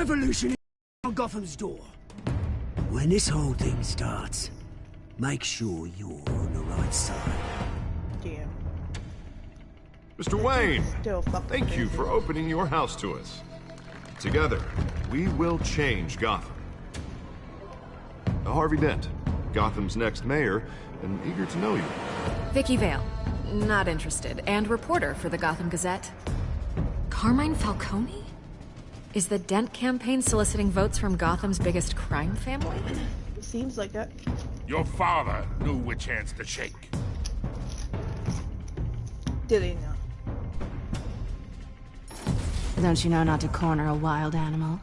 revolution on Gotham's door. When this whole thing starts, make sure you're on the right side. Damn. Mr. Wayne, Still fucking thank you crazy. for opening your house to us. Together, we will change Gotham. Harvey Dent, Gotham's next mayor, and eager to know you. Vicky Vale. Not interested. And reporter for the Gotham Gazette. Carmine Falcone? Is the Dent campaign soliciting votes from Gotham's biggest crime family? Seems like it. Your father knew which hands to shake. Did he not? Don't you know not to corner a wild animal?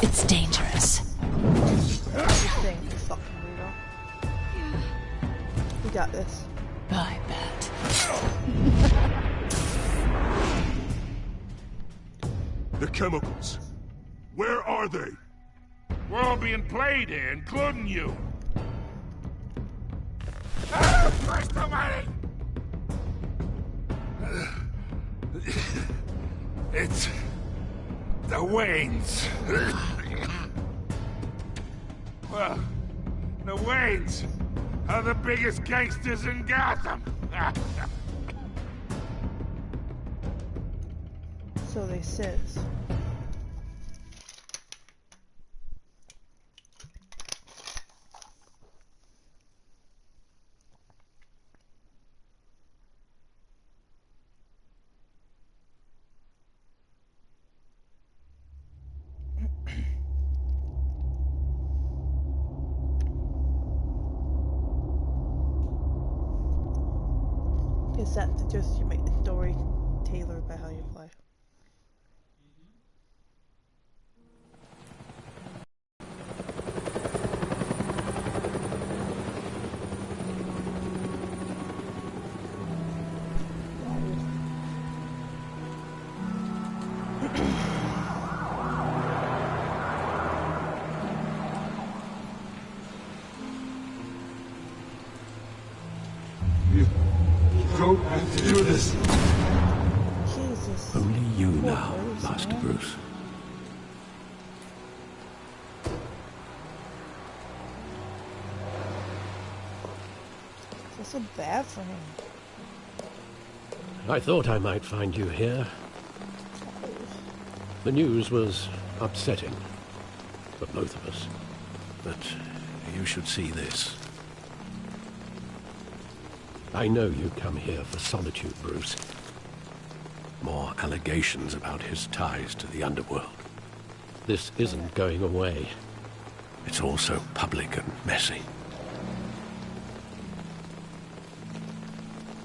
It's dangerous. This thing is fucking weirdo. We got this. I bet. The chemicals. Where are they? We're all being played here, including you. Ah, Christ almighty! It's the Waynes. Well, the Waynes are the biggest gangsters in Gotham. So they says. Is that just you make the story tailored by how you play? Don't have to do this. Jesus. Only you Poor now, Bruce, Master man. Bruce. That's so bad for him. I thought I might find you here. The news was upsetting for both of us. But you should see this. I know you come here for solitude, Bruce. More allegations about his ties to the underworld. This isn't going away. It's also public and messy.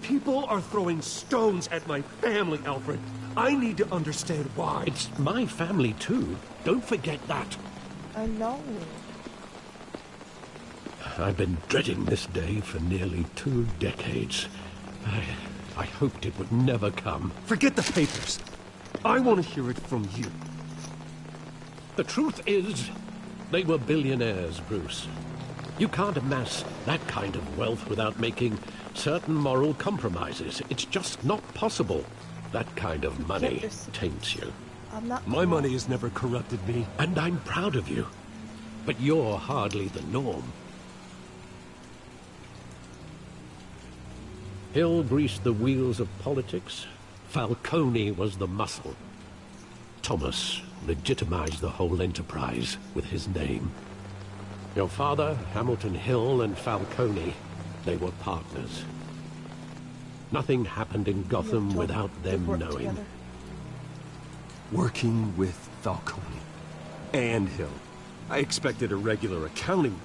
People are throwing stones at my family, Alfred. I need to understand why. It's my family, too. Don't forget that. I know. I've been dreading this day for nearly 2 decades. I hoped it would never come. Forget the papers. I want to hear it from you. The truth is, they were billionaires, Bruce. You can't amass that kind of wealth without making certain moral compromises. It's just not possible. That kind of money taints you. I'm not. My money has never corrupted me. And I'm proud of you. But you're hardly the norm. Hill greased the wheels of politics. Falcone was the muscle. Thomas legitimized the whole enterprise with his name. Your father, Hamilton Hill, and Falcone, they were partners. Nothing happened in Gotham without them knowing. Together. Working with Falcone and Hill. I expected a regular accounting,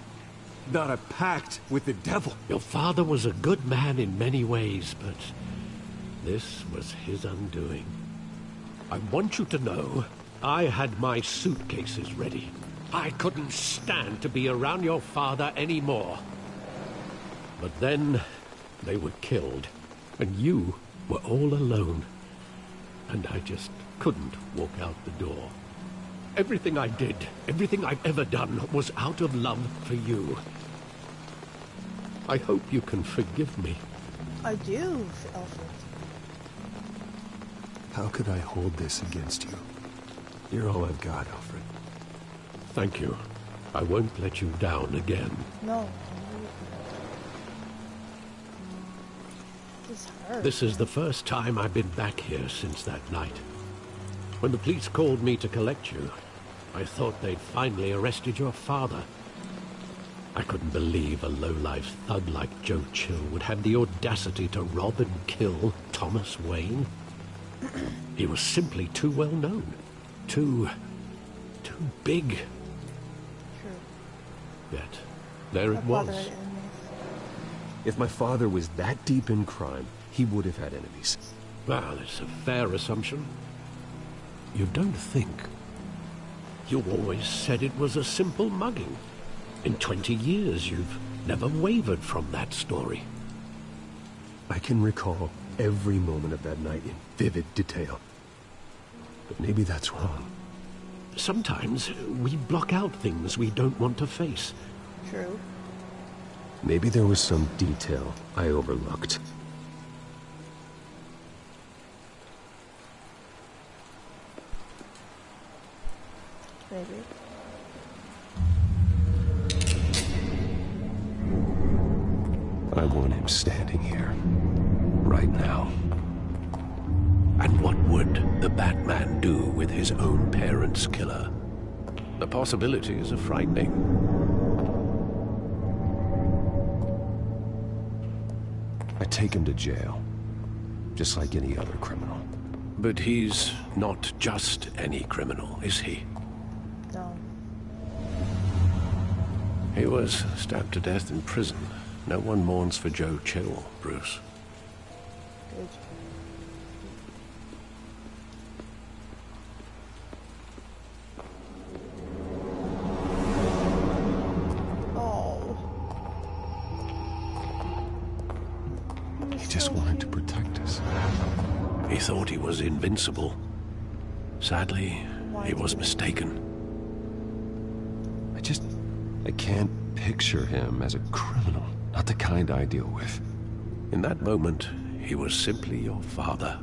not a pact with the devil. Your father was a good man in many ways, but this was his undoing. I want you to know, I had my suitcases ready. I couldn't stand to be around your father anymore. But then, they were killed, and you were all alone. And I just couldn't walk out the door. Everything I did, everything I've ever done, was out of love for you. I hope you can forgive me. I do, Alfred. How could I hold this against you? You're all I've got, Alfred. Thank you. I won't let you down again. No. This hurts. This is the first time I've been back here since that night. When the police called me to collect you, I thought they'd finally arrested your father. I couldn't believe a low-life thug like Joe Chill would have the audacity to rob and kill Thomas Wayne. He was simply too well known. Too big. True. Yet, there it My father was. had enemies. If my father was that deep in crime, he would have had enemies. Well, it's a fair assumption. You don't think? You always said it was a simple mugging. In 20 years, you've never wavered from that story. I can recall every moment of that night in vivid detail. But maybe that's wrong. Sometimes we block out things we don't want to face. True. Maybe there was some detail I overlooked. Maybe. I want him standing here. Right now. And what would the Batman do with his own parents' killer? The possibilities are frightening. I take him to jail. Just like any other criminal. But he's not just any criminal, is he? No. He was stabbed to death in prison. No one mourns for Joe Chill, Bruce. Good. Oh. He just wanted to protect us. He thought he was invincible. Sadly, he was mistaken. I can't picture him as a criminal. Not the kind I deal with. In that moment, he was simply your father.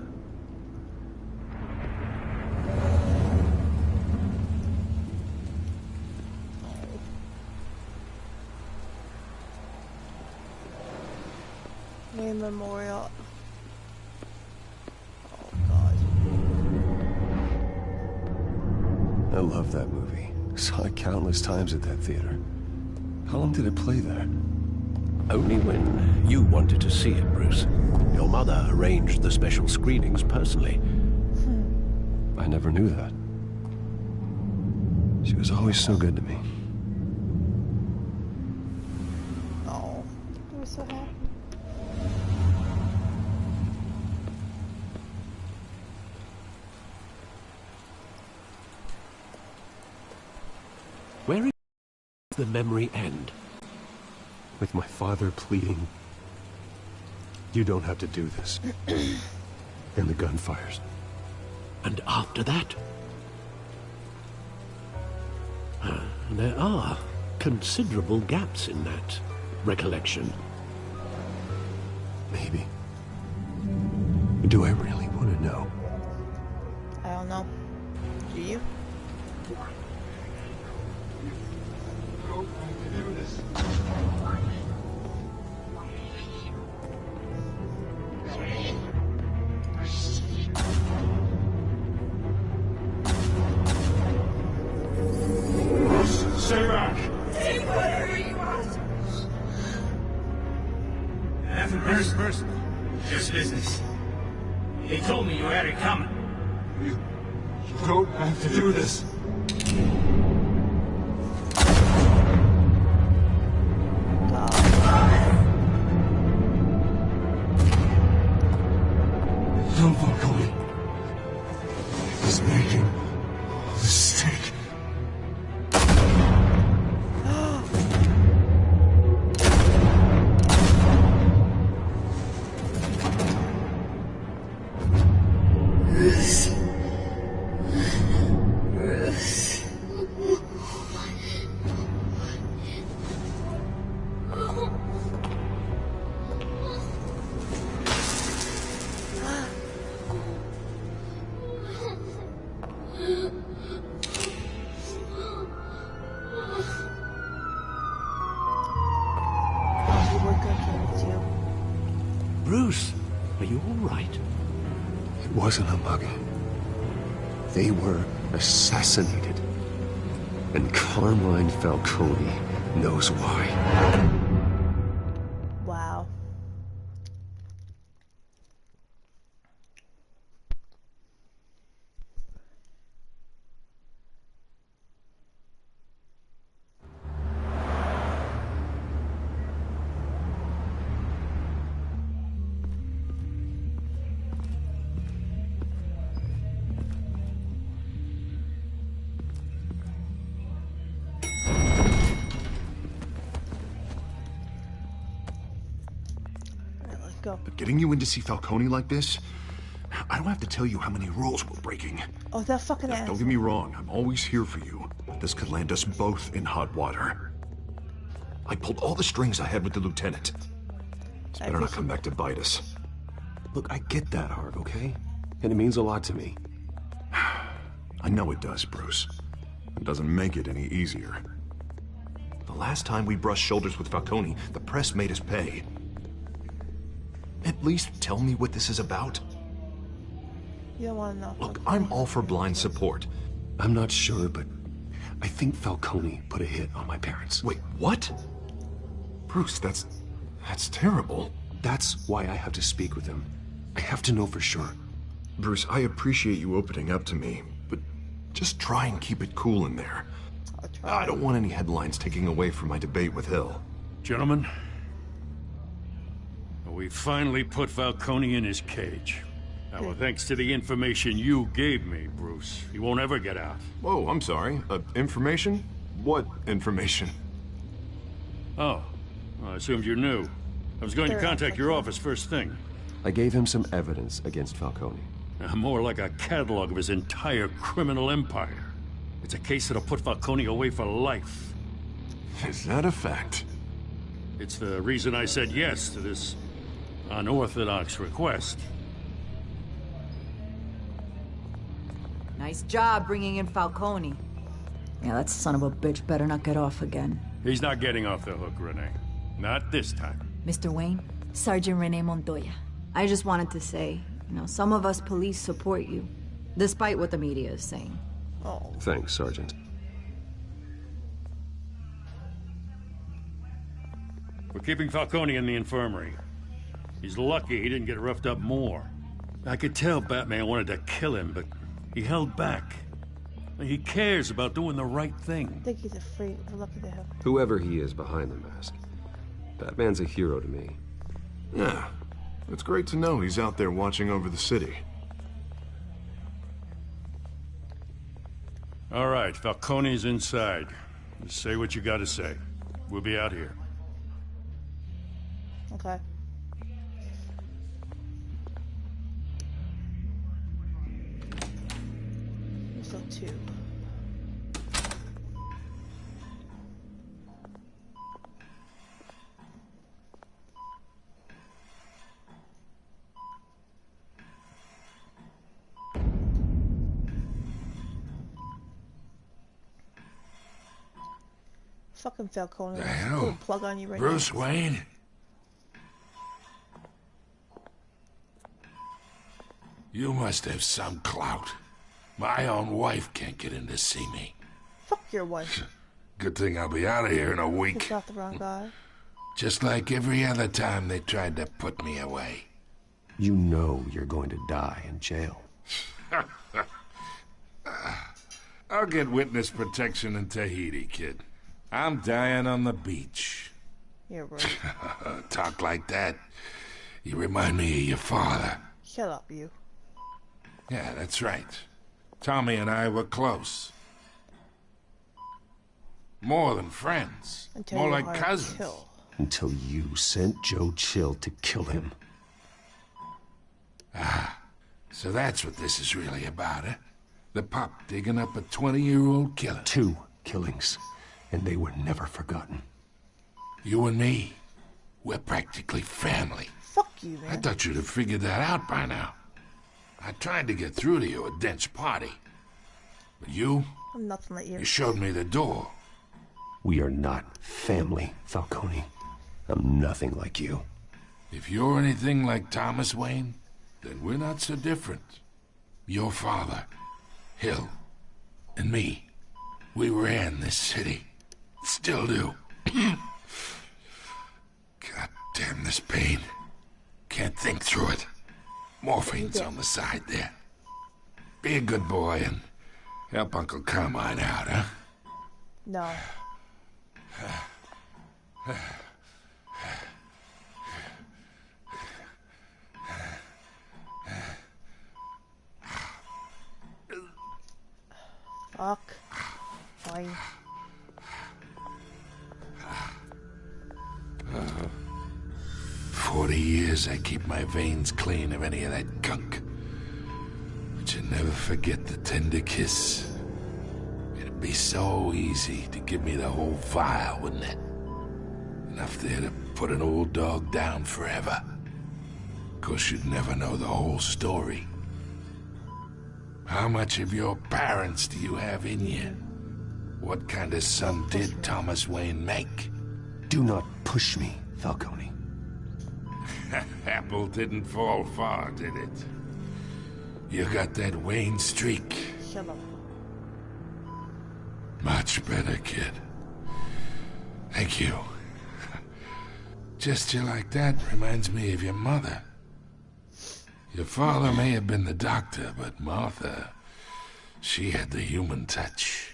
Main memorial. Oh god. I love that movie. Saw it countless times at that theater. How long did it play there? Only when you wanted to see it, Bruce. Your mother arranged the special screenings personally. I never knew that. She was always so good to me. Oh. I was so happy. Where did the memory end? With my father pleading, "You don't have to do this." And the gun fires. And after that? There are considerable gaps in that recollection. Maybe. Do I really want to know? I don't know. Do you? Stay back! Take whatever you want. Nothing personal. Just business. They told me you had it coming. You don't have to do this. Don't buckle me. He's making a mistake. Bruce. Bruce, are you all right? It wasn't a mugging. They were assassinated. And Carmine Falcone knows why. Wow. Go. But getting you in to see Falcone like this, I don't have to tell you how many rules we're breaking. Oh, that fucking ass. Don't get me wrong, I'm always here for you, but this could land us both in hot water. I pulled all the strings I had with the lieutenant. This better not come back to bite us. Look, I get that, Harv, okay? And it means a lot to me. I know it does, Bruce. It doesn't make it any easier. The last time we brushed shoulders with Falcone, the press made us pay. At least tell me what this is about. You don't want to know. Look, I'm all for blind support. I'm not sure, but I think Falcone put a hit on my parents. Wait, what? Bruce, that's terrible. That's why I have to speak with him. I have to know for sure. Bruce, I appreciate you opening up to me, but just try and keep it cool in there. I don't want any headlines taking away from my debate with Hill. Gentlemen, we finally put Falcone in his cage. Now, well, thanks to the information you gave me, Bruce, he won't ever get out. Whoa, I'm sorry. Information? What information? Oh, well, I assumed you knew. I was going to contact your office first thing. I gave him some evidence against Falcone. More like a catalog of his entire criminal empire. It's a case that'll put Falcone away for life. Is that a fact? It's the reason I said yes to this unorthodox request. Nice job bringing in Falcone. Yeah, that son of a bitch better not get off again. He's not getting off the hook, Renee. Not this time. Mr. Wayne, Sergeant Renee Montoya. I just wanted to say, some of us police support you, despite what the media is saying. Oh. Thanks, Sergeant. We're keeping Falcone in the infirmary. He's lucky he didn't get roughed up more. I could tell Batman wanted to kill him, but he held back. He cares about doing the right thing. I think he's afraid. We're lucky to have. Whoever he is behind the mask, Batman's a hero to me. Yeah, it's great to know he's out there watching over the city. All right, Falcone's inside. Just say what you gotta say. We'll be out here. Okay. So 2. Fucking Falcone. Put a plug on you right now. Bruce Wayne? You must have some clout. My own wife can't get in to see me. Fuck your wife. Good thing I'll be out of here in a You week. got the wrong guy. Just like every other time they tried to put me away. You know you're going to die in jail. I'll get witness protection in Tahiti, kid. I'm dying on the beach. Yeah, right. Talk like that. You remind me of your father. Shut up, you. Yeah, that's right. Tommy and I were close. More than friends. Until More you like hired cousins. Chill. Until you sent Joe Chill to kill him. Ah, so that's what this is really about, eh? The pup digging up a 20-year-old killer. 2 killings, and they were never forgotten. You and me, we're practically family. Fuck you, man. I thought you'd have figured that out by now. I tried to get through to you at Dent's party. But you I'm nothing like you. you showed me the door. We are not family, Falcone. I'm nothing like you. If you're anything like Thomas Wayne, then we're not so different. Your father, Hill, and me, we ran this city. Still do. God damn this pain. Can't think through it. Morphine's on the side there. Be a good boy and help Uncle Carmine out, huh? No. 40 years I keep my veins clean of any of that gunk. But you never forget the tender kiss. It'd be so easy to give me the whole vial, wouldn't it? Enough there to put an old dog down forever. Of course, you'd never know the whole story. How much of your parents do you have in you? What kind of son did Thomas Wayne make? Do not push me, Falcone. Apple didn't fall far, did it? You got that Wayne streak. Shut up. Much better, kid. Thank you. Gesture like that reminds me of your mother. Your father may have been the doctor, but Martha, she had the human touch.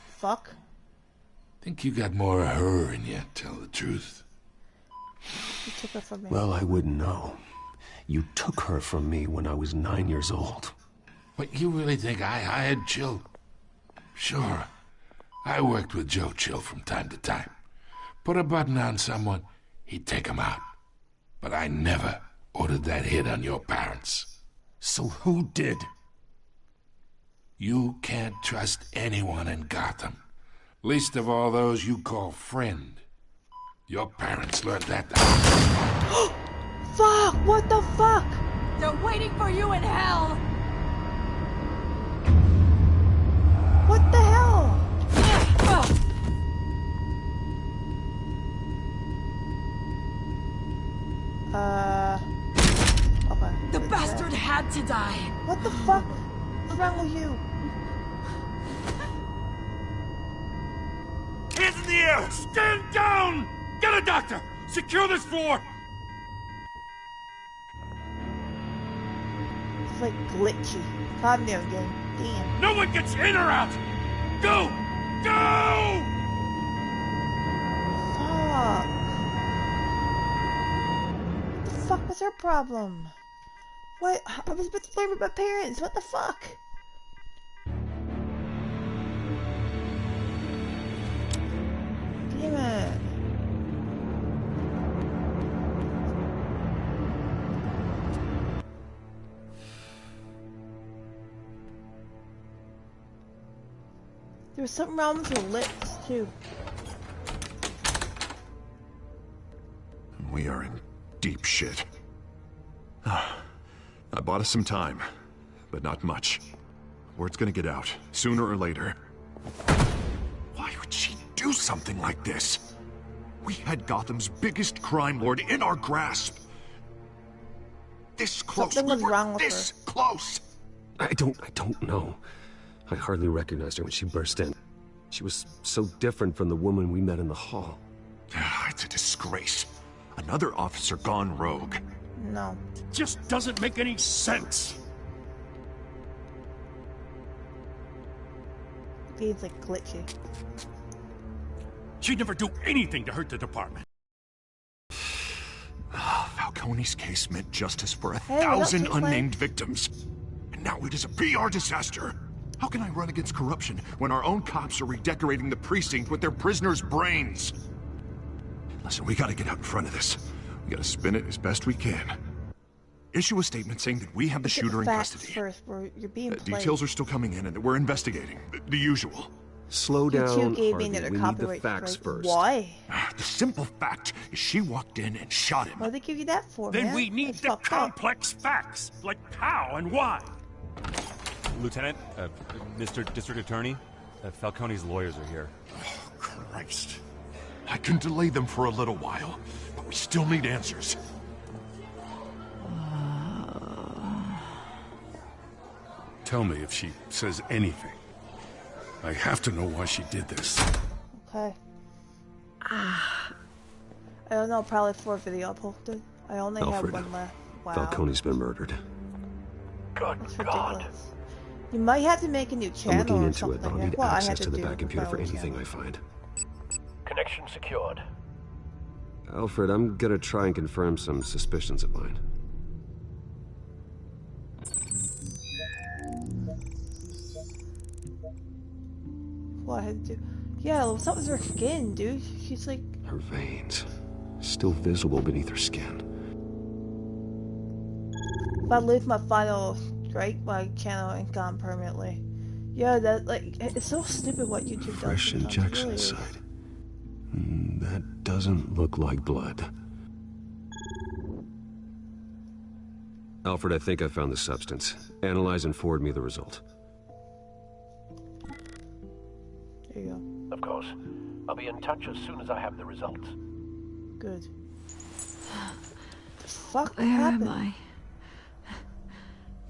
Fuck. Think you got more of her in you, tell the truth. You took her from me. Well, I wouldn't know. You took her from me when I was 9 years old. What, you really think I hired Chill? Sure. I worked with Joe Chill from time to time. Put a button on someone, he'd take him out. But I never ordered that hit on your parents. So who did? You can't trust anyone in Gotham. Least of all those you call friend. Your parents learned that. Fuck! What the fuck? They're waiting for you in hell! What the hell? Okay. The bastard had to die! What the fuck? What's wrong with you? Hands in the air! Stand down! Get a doctor! Secure this floor! It's like glitchy. Calm down, gang. Damn. No one gets in or out! Go! Go! Fuck. What the fuck was her problem? What? I was about to flirt with my parents. What the fuck? Damn it. There was something wrong with her lips, too. We are in deep shit. I bought us some time, but not much. Word's gonna get out, sooner or later. Why would she do something like this? We had Gotham's biggest crime lord in our grasp. This close. Something was wrong with this her. close. I don't know. I hardly recognized her when she burst in. She was so different from the woman we met in the hall. It's a disgrace. Another officer gone rogue. No. Just doesn't make any sense. The game's like glitchy. She'd never do anything to hurt the department. Falcone's case meant justice for Hey, what else 1,000 you playing? unnamed victims. And now it is a PR disaster. How can I run against corruption when our own cops are redecorating the precinct with their prisoners' brains? Listen, we gotta get out in front of this. We gotta spin it as best we can. Issue a statement saying that we have the Get shooter in facts custody. first, bro. You're being played. Details are still coming in and we're investigating. The usual. Slow You down, two gave Harvey. me another We need the copyright facts strike. first. Why? The simple fact is she walked in and shot him. Why'd they give you that for, Then man? we need That's the fucked up. complex facts, like how and why. Lieutenant, Mr. District Attorney, Falcone's lawyers are here. Oh, Christ. I can delay them for a little while, but we still need answers. Tell me if she says anything. I have to know why she did this. Okay. I don't know, probably for a video posted. I only Alfred, have one left. Wow. Falcone's been murdered. That's ridiculous. You might have to make a new channel. I'm looking or into something. it, but I'll need Well, I access had to the do back computer for my own anything channel. I find. Connection secured. Alfred, I'm gonna try and confirm some suspicions of mine. Well, I had to do. Yeah, what's up with her skin, dude? She's like. Her veins, still visible beneath her skin. If I leave my final strike, my channel ain't gone permanently. Yeah, that like it's so stupid what YouTube does. Fresh sometimes. injection It really is. site. That doesn't look like blood. Alfred, I think I found the substance. Analyze and forward me the result. There you go. Of course. I'll be in touch as soon as I have the results. Good. The fuck Where happened? am I?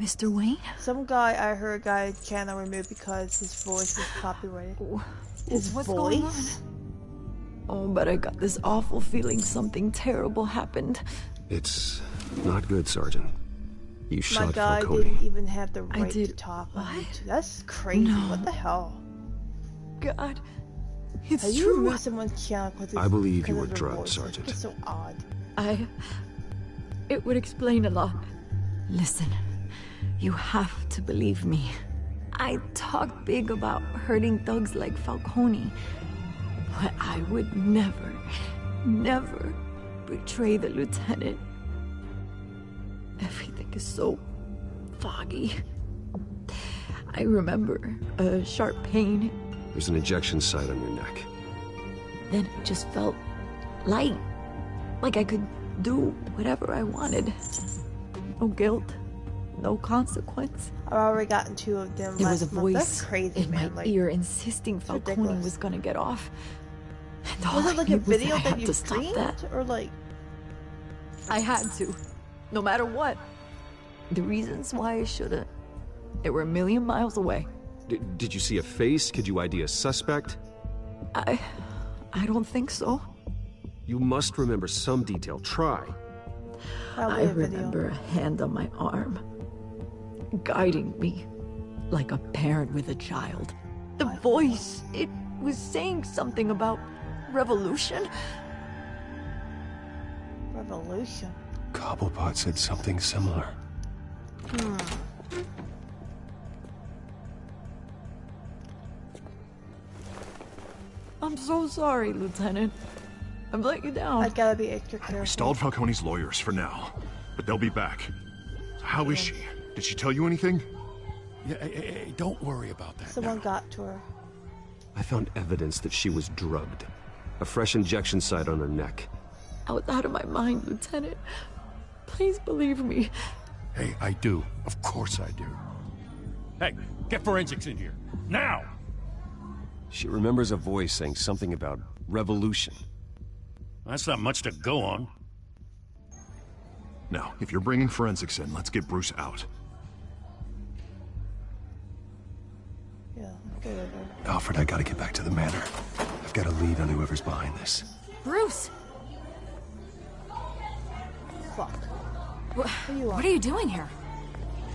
Mr. Wayne? Some guy, I heard a guy channel removed because his voice is copyrighted. His What's voice? going on? Oh, but I got this awful feeling something terrible happened. It's not good, Sergeant. You My shot guy Falcone. didn't even have the right to did- talk on what? YouTube. That's crazy. No. What the hell? God, it's Have you true. removed someone's channel because I believe you because were of their drugged, voice? Sergeant. It's so odd. It would explain a lot. Listen, you have to believe me. I talk big about hurting thugs like Falcone, but I would never, never betray the lieutenant. Everything is so foggy. I remember a sharp pain, There's an injection site on your neck. then it just felt light. Like I could do whatever I wanted. No guilt, no consequence. I've already gotten two of them. There was a last month. That's voice crazy, in man. my Like, ear insisting Falcone ridiculous. was gonna get off. And all was I it like knew a was video I that had you to stop streamed, that. or like? I had to, no matter what. The reasons why I shouldn't, they were a million miles away. Did you see a face? Could you ID a suspect? I don't think so. You must remember some detail. Try. Probably I a video. remember a hand on my arm, guiding me like a parent with a child. The voice, it was saying something about revolution. Revolution. Cobblepot said something similar. I'm so sorry, Lieutenant. I've let you down. I gotta be extra We careful. stalled Falcone's lawyers for now, but they'll be back. So how is she? Did she tell you anything? Yeah, hey, don't worry about that. Someone got to her. I found evidence that she was drugged. A fresh injection site on her neck. I was out of my mind, Lieutenant. Please believe me. Hey, I do. Of course I do. Hey, get forensics in here. Now! She remembers a voice saying something about revolution. That's not much to go on. Now, if you're bringing forensics in, let's get Bruce out. Yeah, whatever. Alfred, I gotta get back to the manor. I've got a lead on whoever's behind this. Bruce! Fuck. What are you doing here?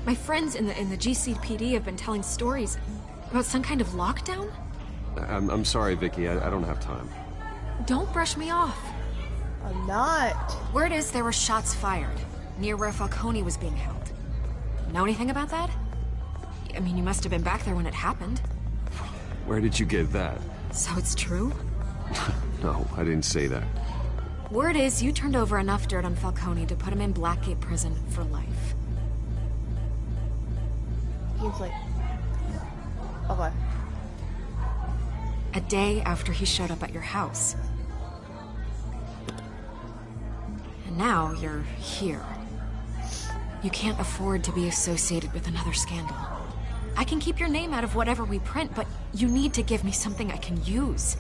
My friends in the GCPD have been telling stories about some kind of lockdown? I'm sorry, Vicky. I don't have time. Don't brush me off. I'm not. Word is there were shots fired near where Falcone was being held. Know anything about that? I mean, you must have been back there when it happened. Where did you get that? So it's true? No, I didn't say that. Word is you turned over enough dirt on Falcone to put him in Blackgate Prison for life. He's like, okay. A day after he showed up at your house. And now you're here. You can't afford to be associated with another scandal. I can keep your name out of whatever we print, but you need to give me something I can use.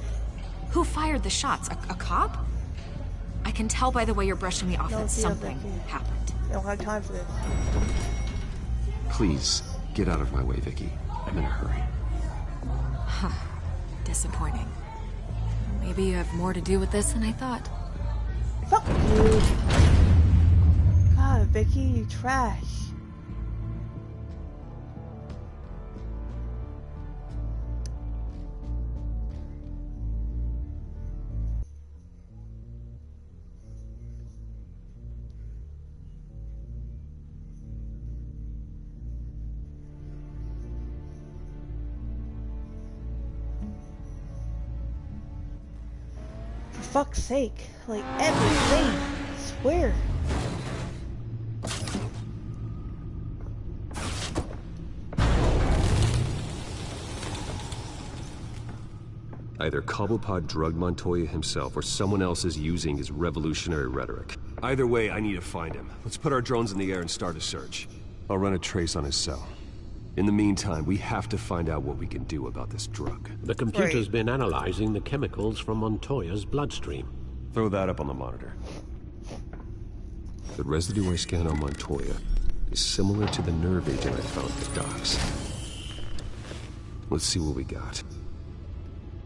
Who fired the shots? A cop? I can tell by the way you're brushing me off No, that see, something Vicky. happened. I don't have time for this. Please, Get out of my way, Vicky. I'm in a hurry. Huh. Disappointing. Maybe you have more to do with this than I thought. Fuck you. God, Vicky, you trash. For fuck's sake, like everything, I swear. Either Cobblepot drugged Montoya himself, or someone else is using his revolutionary rhetoric. Either way, I need to find him. Let's put our drones in the air and start a search. I'll run a trace on his cell. In the meantime, we have to find out what we can do about this drug. The computer's been analyzing the chemicals from Montoya's bloodstream. Throw that up on the monitor. The residue I scanned on Montoya is similar to the nerve agent I found at the docks. Let's see what we got.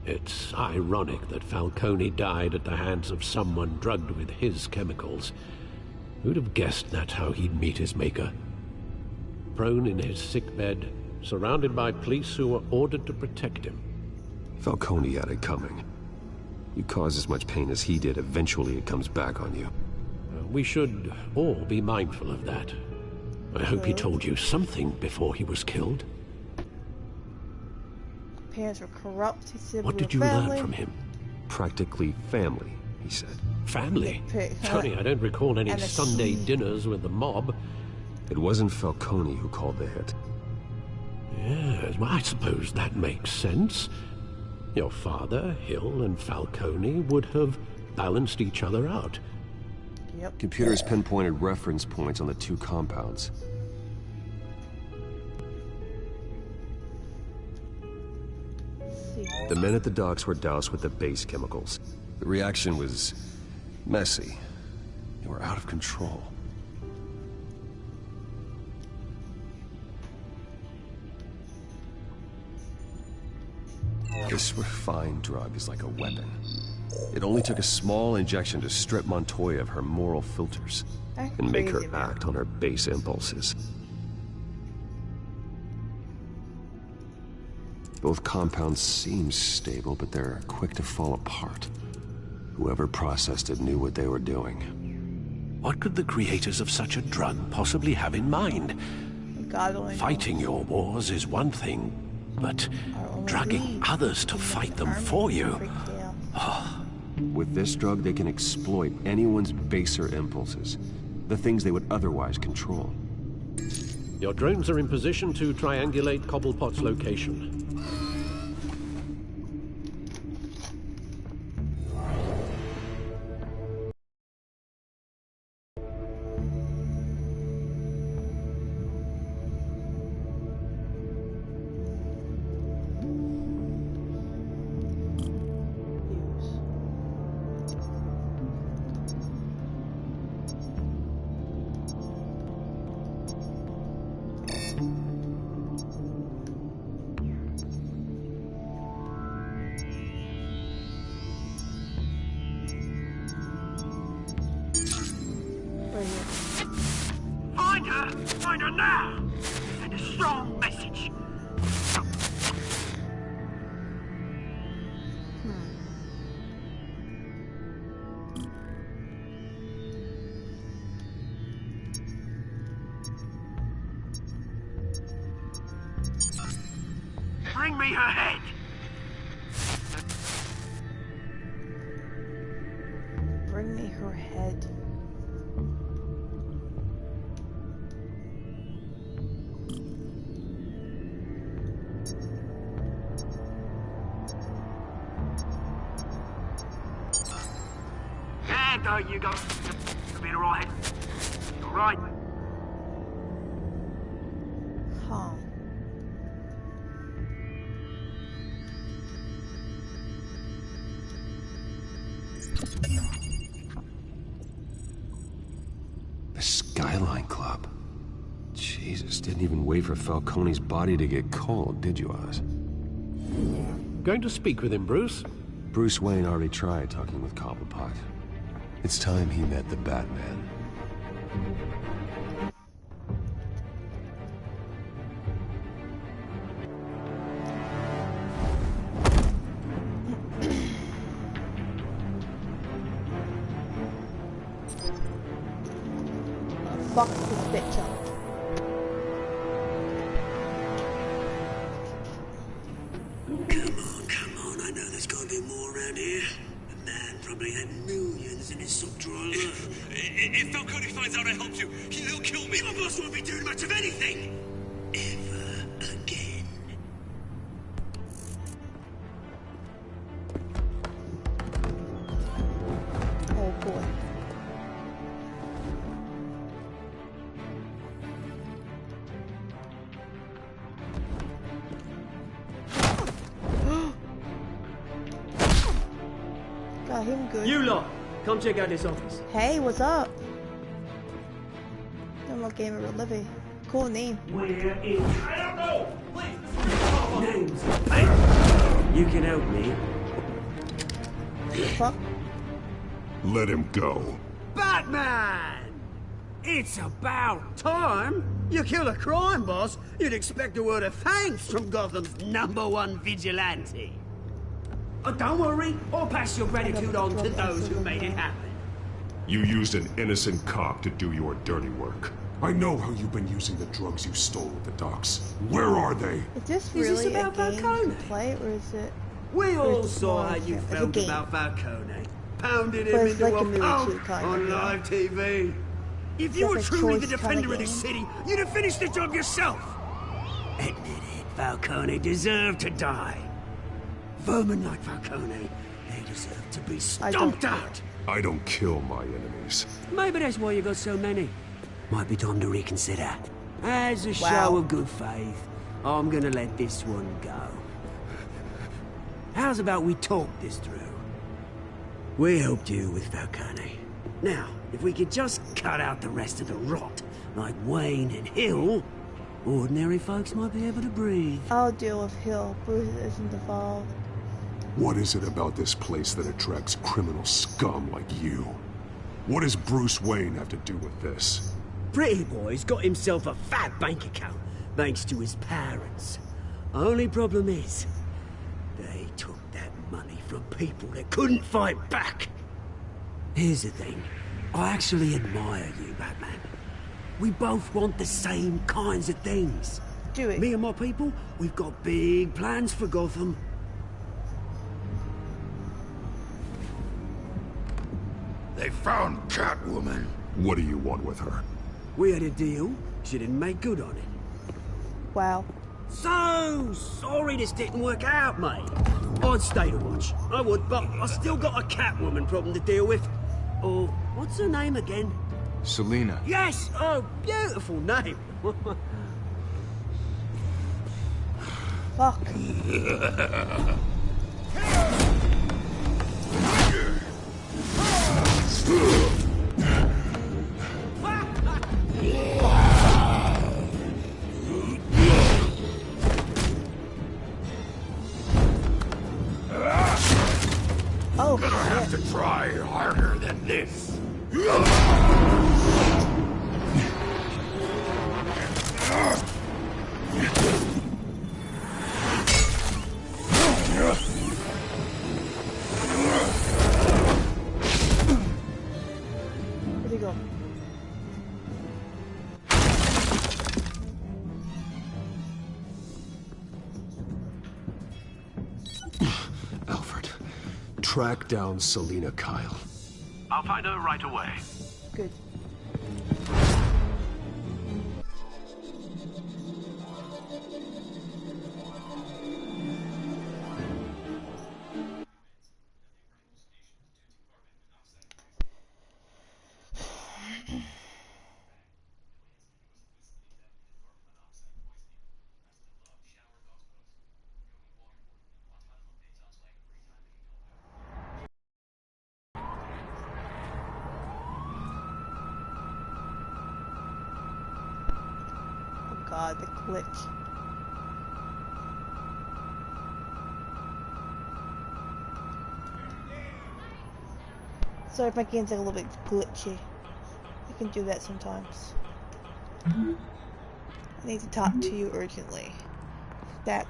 It's ironic that Falcone died at the hands of someone drugged with his chemicals. Who'd have guessed that's how he'd meet his maker? Prone in his sickbed, surrounded by police who were ordered to protect him. Falcone had it coming. You cause as much pain as he did, eventually it comes back on you. We should all be mindful of that. I hope he told you something before he was killed. Parents were corrupt. He said What we did were you family. learn from him? Practically family, he said. Family? Pick. Tony, I don't recall any And a Sunday she. dinners with the mob. It wasn't Falcone who called the hit. Yes, well, I suppose that makes sense. Your father, Hill, and Falcone would have balanced each other out. Yep. Computers pinpointed reference points on the two compounds. The men at the docks were doused with the base chemicals. The reaction was messy. They were out of control. This refined drug is like a weapon. It only took a small injection to strip Montoya of her moral filters and make her act on her base impulses. Both compounds seem stable, but they're quick to fall apart. Whoever processed it knew what they were doing. What could the creators of such a drug possibly have in mind? God only Fighting your wars is one thing, but drugging others to fight them for you. With this drug, they can exploit anyone's baser impulses, the things they would otherwise control. Your drones are in position to triangulate Cobblepot's location. Find her now! Send a strong message. Bring me her head! Bring me her head. There you go. You'll be in the right head. All right. Huh. The Skyline Club. Jesus, Just didn't even wait for Falcone's body to get cold, did you, Oz? Going to speak with him, Bruce? Bruce Wayne already tried talking with Cobblepot. It's time he met the Batman. Fuck this bitch up. Come on, I know there's gotta be more around here. The man probably had millions in his sub drawer. If Falcone finds out I helped you, he'll kill me. Your boss won't be doing much of anything. Ever again. Oh boy. Got him good. You lot, come check out this office. Hey, what's up? I'm not Gamer with Livy. Cool name. Where is... I don't know! Please, names. Hey, you can help me. Fuck. Let him go. Batman! It's about time. You kill a crime boss, you'd expect a word of thanks from Gotham's #1 vigilante. Oh, don't worry, I'll pass your gratitude on to those who made it happen. You used an innocent cop to do your dirty work. I know how you've been using the drugs you stole at the docks. Where are they? Is this Is really this about a game Falcone? to play, or is it? We or is all it saw more how like you it's a felt game? about Falcone. Pounded But him it's into like a a movie pulp too, kind of, on yeah. live TV. If It's you like were a truly the choice kinda defender of this game. city, you'd have finished the job yourself. Admit it, Falcone deserved to die. Vermin like Falcone, they deserve to be stomped out. I don't kill my enemies. Maybe that's why you got so many. Might be time to reconsider. As a Wow. show of good faith, I'm gonna let this one go. How's about we talk this through? We helped you with Falcone. Now, if we could just cut out the rest of the rot, like Wayne and Hill, ordinary folks might be able to breathe. I'll deal with Hill. Bruce isn't involved. What is it about this place that attracts criminal scum like you? What does Bruce Wayne have to do with this? Pretty Boy's got himself a fat bank account, thanks to his parents. Only problem is, they took that money from people that couldn't fight back. Here's the thing. I actually admire you, Batman. We both want the same kinds of things. Do it. Me and my people, we've got big plans for Gotham. They found Catwoman. What do you want with her? We had a deal. She didn't make good on it. Wow. So sorry this didn't work out, mate. I'd stay to watch. I would, but I still got a Catwoman problem to deal with. Oh, what's her name again? Selina. Yes! Oh, beautiful name. Fuck. Oh, Gonna have to try harder than this. where'd he go? Alfred, track down Selina Kyle. I'll find her right away. Good. god, the click. Sorry if my game's like a little bit glitchy. I can do that sometimes. I need to talk to you urgently. That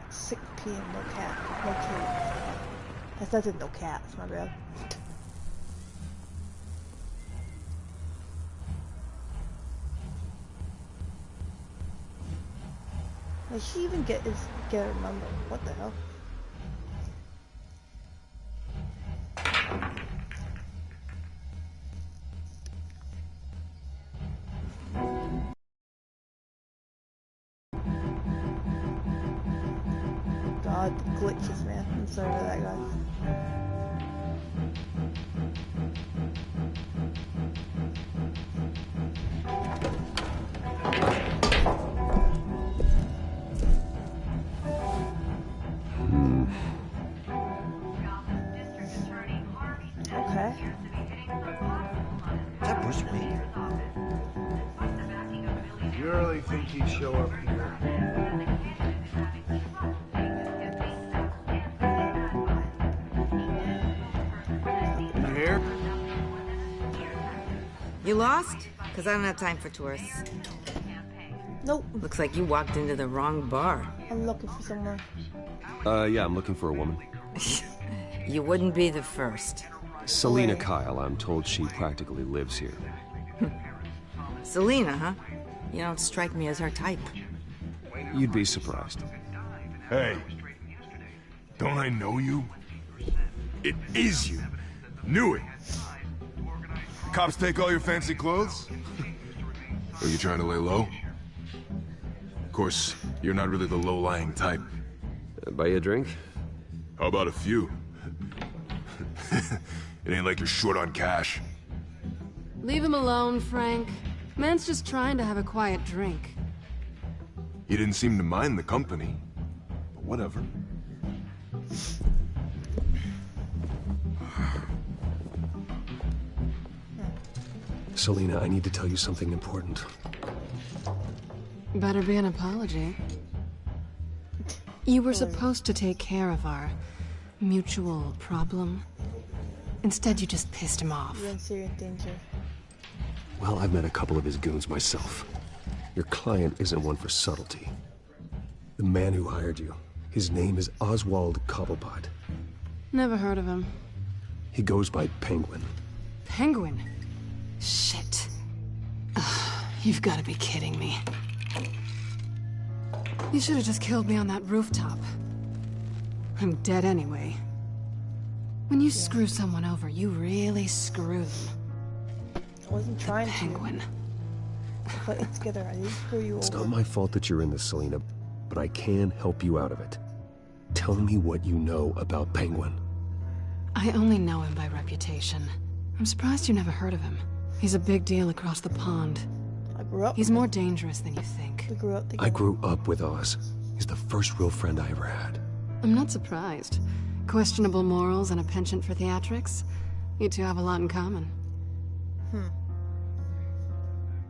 6 p.m. no cat. No cat. That's not no cat, it's my bad. Did she even get a number? What the hell? God, the glitches, man. I'm sorry for that, guys. Okay. Is that Bruce Wayne? You really think he'd show up here? You here? You lost? Because I don't have time for tourists. Nope. Looks like you walked into the wrong bar. I'm looking for someone. Yeah, I'm looking for a woman. You wouldn't be the first. Selina Kyle, I'm told she practically lives here. Selina, huh? You don't strike me as her type. You'd be surprised. Hey, don't I know you? It is you. Knew it. Cops take all your fancy clothes? Are you trying to lay low? Of course, you're not really the low-lying type. Buy you a drink? How about a few? It ain't like you're short on cash. Leave him alone, Frank. Man's just trying to have a quiet drink. He didn't seem to mind the company. But whatever. Selina, I need to tell you something important. Better be an apology. You were supposed to take care of our mutual problem. Instead, you just pissed him off. You're in serious danger. Well, I've met a couple of his goons myself. Your client isn't one for subtlety. The man who hired you, his name is Oswald Cobblepot. Never heard of him. He goes by Penguin. Penguin? Shit. Ugh, you've got to be kidding me. You should have just killed me on that rooftop. I'm dead anyway. When you screw someone over, you really screw them. I wasn't trying Penguin. to. Put it together. I didn't screw you It's over. not my fault that you're in this, Selina, but I can help you out of it. Tell me what you know about Penguin. I only know him by reputation. I'm surprised you never heard of him. He's a big deal across the pond. I grew up. He's more dangerous than you think. We grew up together. I grew up with Oz. He's the first real friend I ever had. I'm not surprised. Questionable morals and a penchant for theatrics. You two have a lot in common.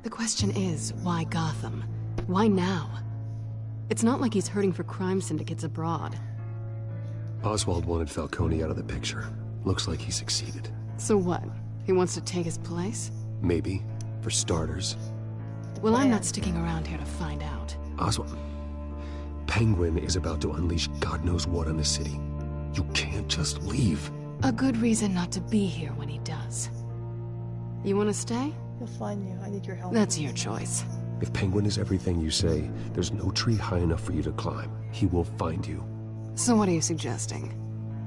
The question is, why Gotham? Why now? It's not like he's hurting for crime syndicates abroad. Oswald wanted Falcone out of the picture. Looks like he succeeded. So what? He wants to take his place? Maybe. For starters. Well, I'm not sticking around here to find out. Oswald... Penguin is about to unleash God knows what on the city. You can't just leave. A good reason not to be here when he does. You want to stay? He'll find you. I need your help. That's your choice. If Penguin is everything you say, there's no tree high enough for you to climb. He will find you. So what are you suggesting?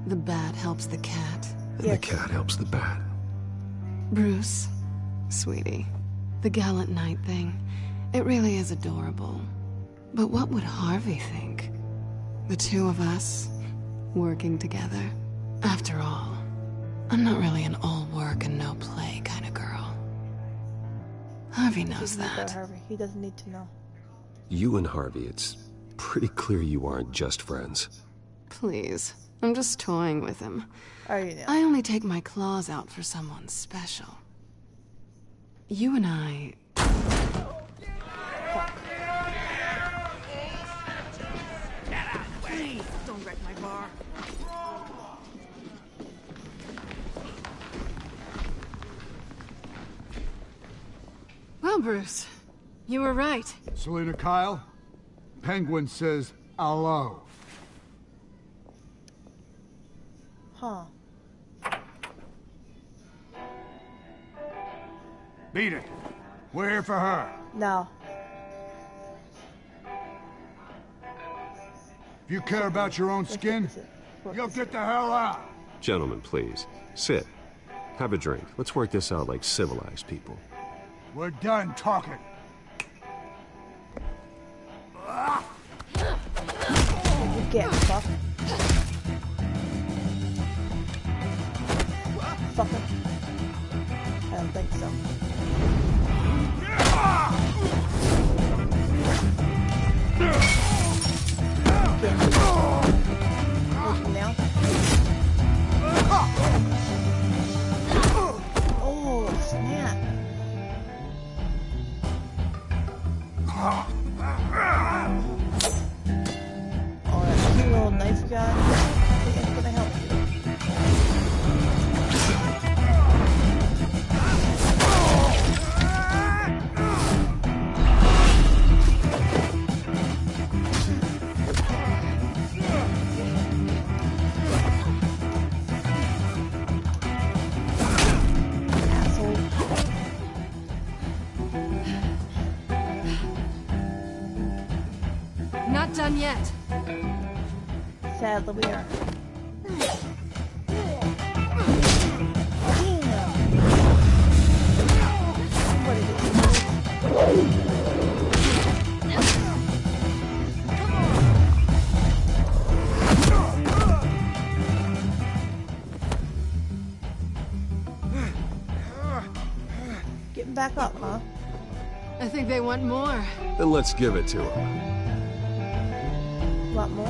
The bat helps the cat? And the cat helps the bat. Bruce, sweetie, the gallant knight thing, it really is adorable. But what would Harvey think? The two of us, working together. After all, I'm not really an all work and no play kind of girl. Harvey knows that. Harvey. He doesn't need to know. You and Harvey, it's pretty clear you aren't just friends. Please, I'm just toying with him. Are you now? I only take my claws out for someone special. You and I... Fuck. Well, Bruce, you were right. Selina Kyle, Penguin says hello. Huh. Beat it. We're here for her. No. If you care about your own skin, you'll get the hell out. Gentlemen, please. Sit. Have a drink. Let's work this out like civilized people. We're done talking. You get fuck. Fucker. I don't think so. Now. Oh, snap. Oh, that cute little knife guy. I think it's gonna help you. Not done yet. Sadly, we are. Getting back up, huh? I think they want more. Then let's give it to them. Want more?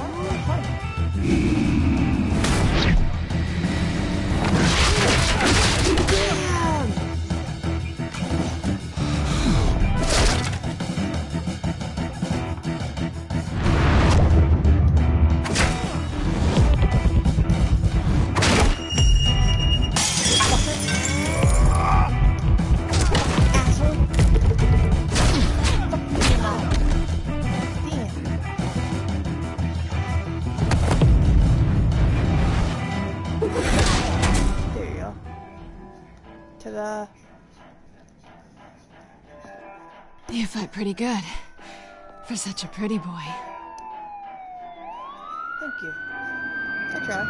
Ta-da. You fight pretty good. For such a pretty boy. Thank you. I try.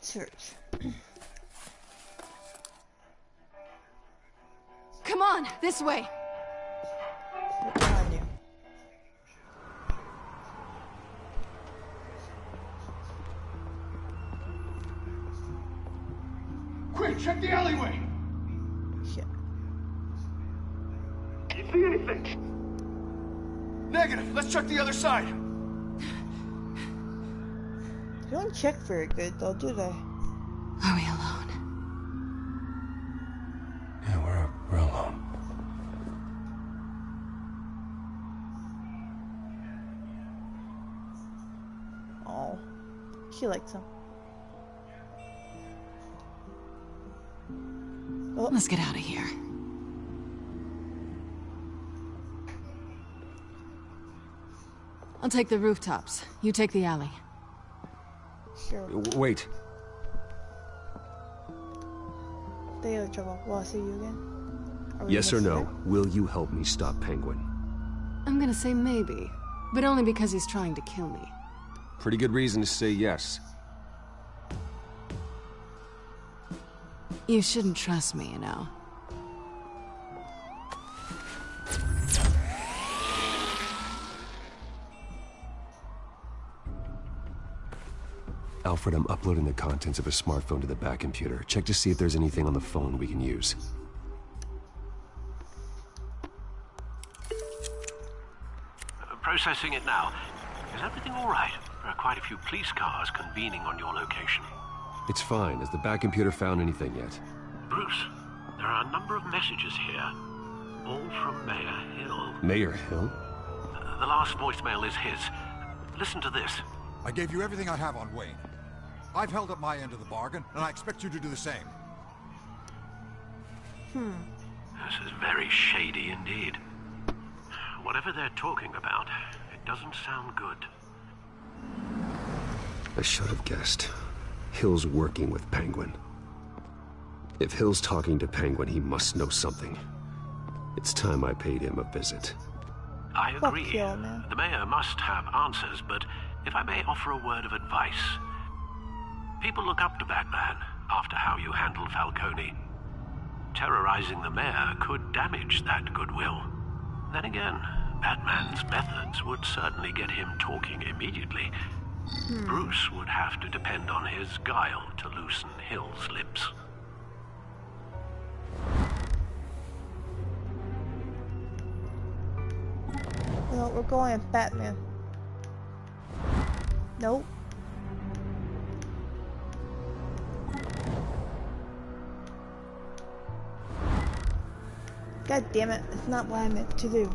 Search. Come on, this way. Look behind you. Quick, check the alleyway! Shit. You see anything? Negative. Let's check the other side. They don't check very good, though, do they? Are we alone? Yeah, we're alone. Oh. She likes him. Oh. Let's get out of here. I'll take the rooftops. You take the alley. Sure. Wait. They have trouble. Will I see you again? Are we Yes or missing no, it? will you help me stop Penguin? I'm gonna say maybe, but only because he's trying to kill me. Pretty good reason to say yes. You shouldn't trust me, you know. Alfred, I'm uploading the contents of a smartphone to the back computer. Check to see if there's anything on the phone we can use. Processing it now. Is everything all right? There are quite a few police cars convening on your location. It's fine. Has the back computer found anything yet? Bruce, there are a number of messages here. All from Mayor Hill. Mayor Hill? The last voicemail is his. Listen to this. I gave you everything I have on Wayne. I've held up my end of the bargain, and I expect you to do the same. This is very shady indeed. Whatever they're talking about, it doesn't sound good. I should have guessed. Hill's working with Penguin. If Hill's talking to Penguin, he must know something. It's time I paid him a visit. I agree. The mayor must have answers, but if I may offer a word of advice. People look up to Batman after how you handled Falcone. Terrorizing the mayor could damage that goodwill. Then again, Batman's methods would certainly get him talking immediately. Bruce would have to depend on his guile to loosen Hill's lips. No, we're going with Batman. Nope. God damn it, it's not what I meant to do.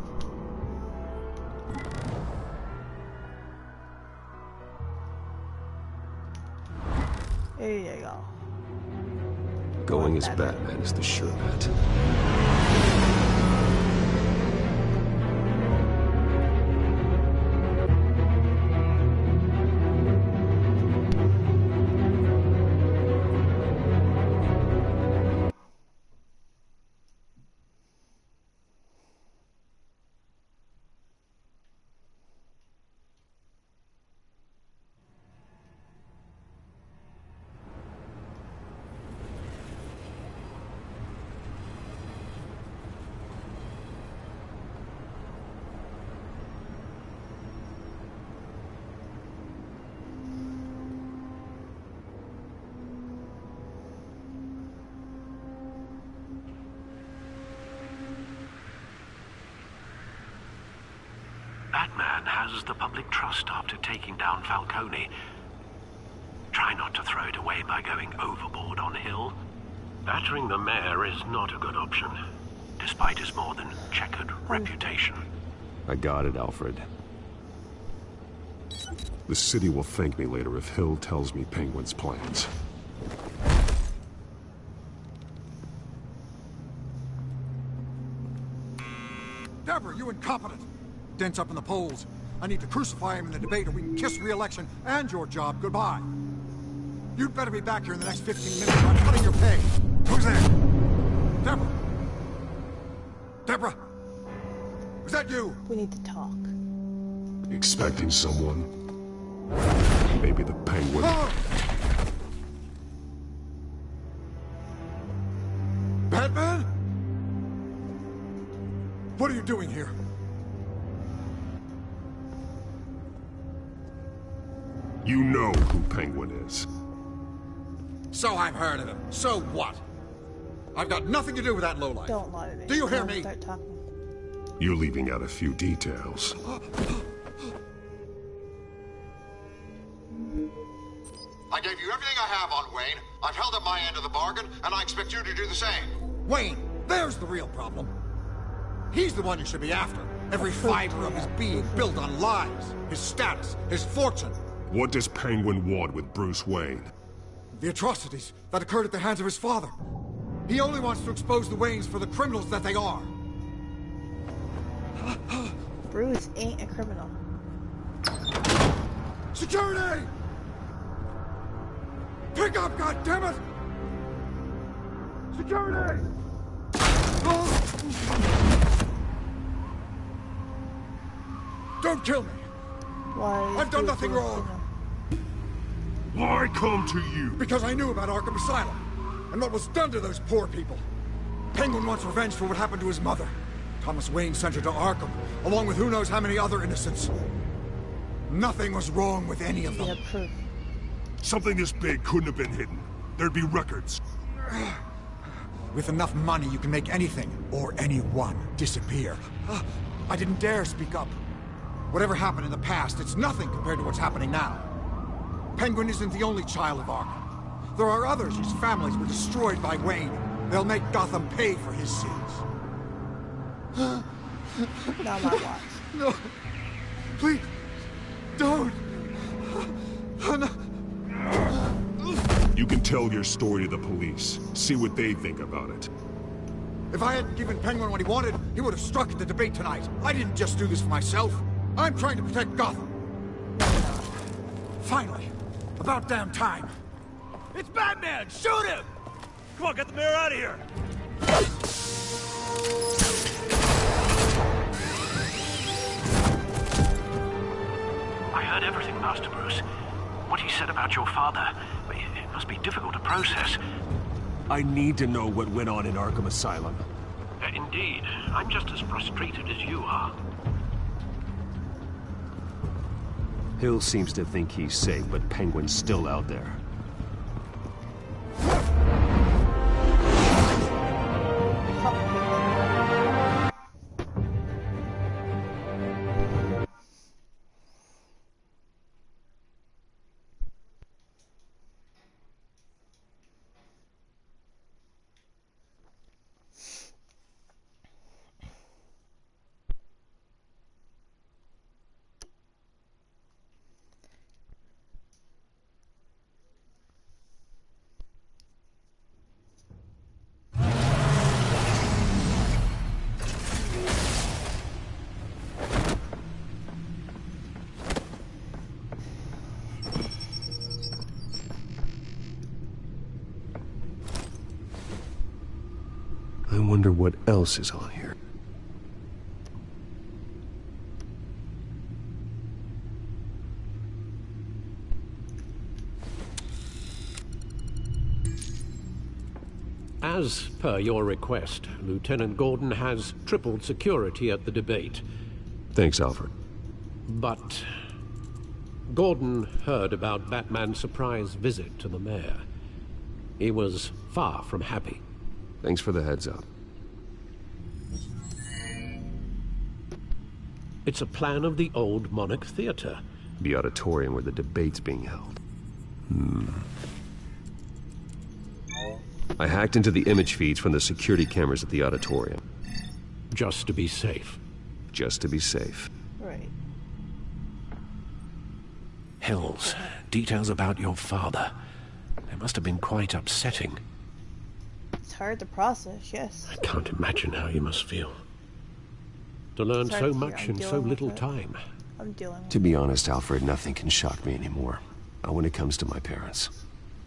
There you go. Going as Batman is the sure bet. Batman has the public trust after taking down Falcone. Try not to throw it away by going overboard on Hill. Battering the mayor is not a good option, despite his more than checkered reputation. I got it, Alfred. The city will thank me later if Hill tells me Penguin's plans. Deborah, you incompetent! Dents up in the polls. I need to crucify him in the debate or we can kiss re-election and your job goodbye. You'd better be back here in the next 15 minutes or I'm cutting your pay. Who's there? Deborah? Deborah? Was that you? We need to talk. Expecting someone? Maybe the Penguin? Oh! Batman? What are you doing here? You know who Penguin is. So I've heard of him. So what? I've got nothing to do with that lowlife. Don't lie to me. Do you hear Don't me? Start talking. You're leaving out a few details. I gave you everything I have on Wayne. I've held up my end of the bargain, and I expect you to do the same. Wayne, there's the real problem. He's the one you should be after. Every fiber of his being built on lies, his status, his fortune. What does Penguin want with Bruce Wayne? The atrocities that occurred at the hands of his father. He only wants to expose the Waynes for the criminals that they are. Bruce ain't a criminal. Security! Pick up, goddammit! Security! Don't kill me! Why? I've done nothing wrong! Why come to you? Because I knew about Arkham Asylum, and what was done to those poor people. Penguin wants revenge for what happened to his mother. Thomas Wayne sent her to Arkham, along with who knows how many other innocents. Nothing was wrong with any of them. Something this big couldn't have been hidden. There'd be records. With enough money, you can make anything, or anyone, disappear. I didn't dare speak up. Whatever happened in the past, it's nothing compared to what's happening now. Penguin isn't the only child of Arkham. There are others whose families were destroyed by Wayne. They'll make Gotham pay for his sins. Not my watch. No. Please. Don't. tell your story to the police. See what they think about it. If I hadn't given Penguin what he wanted, he would have struck at the debate tonight. I didn't just do this for myself. I'm trying to protect Gotham. Finally. About damn time. It's Batman! Shoot him! Come on, get the mayor out of here! I heard everything, Master Bruce. What he said about your father, it must be difficult to process. I need to know what went on in Arkham Asylum. Indeed. I'm just as frustrated as you are. Hill seems to think he's safe, but Penguin's still out there. I wonder what else is on here. As per your request, Lieutenant Gordon has tripled security at the debate. Thanks, Alfred. But Gordon heard about Batman's surprise visit to the mayor. He was far from happy. Thanks for the heads up. It's a plan of the old Monarch Theater. The auditorium where the debate's being held. I hacked into the image feeds from the security cameras at the auditorium. Just to be safe. Just to be safe. Right. Hills, details about your father. They must have been quite upsetting. It's hard to process, yes. I can't imagine how you must feel. To learn so much in so little time. I'm dealing with To be honest, Alfred, nothing can shock me anymore. Not when it comes to my parents.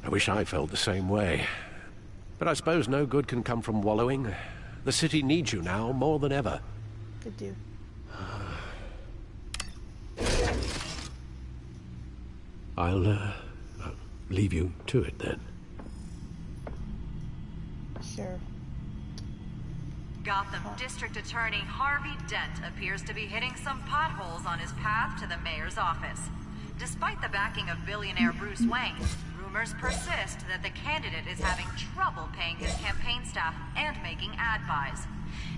I wish I felt the same way. But I suppose no good can come from wallowing. The city needs you now more than ever. Could do. I'll leave you to it then. Sure. Gotham District Attorney Harvey Dent appears to be hitting some potholes on his path to the mayor's office. Despite the backing of billionaire Bruce Wayne, rumors persist that the candidate is having trouble paying his campaign staff and making ad buys.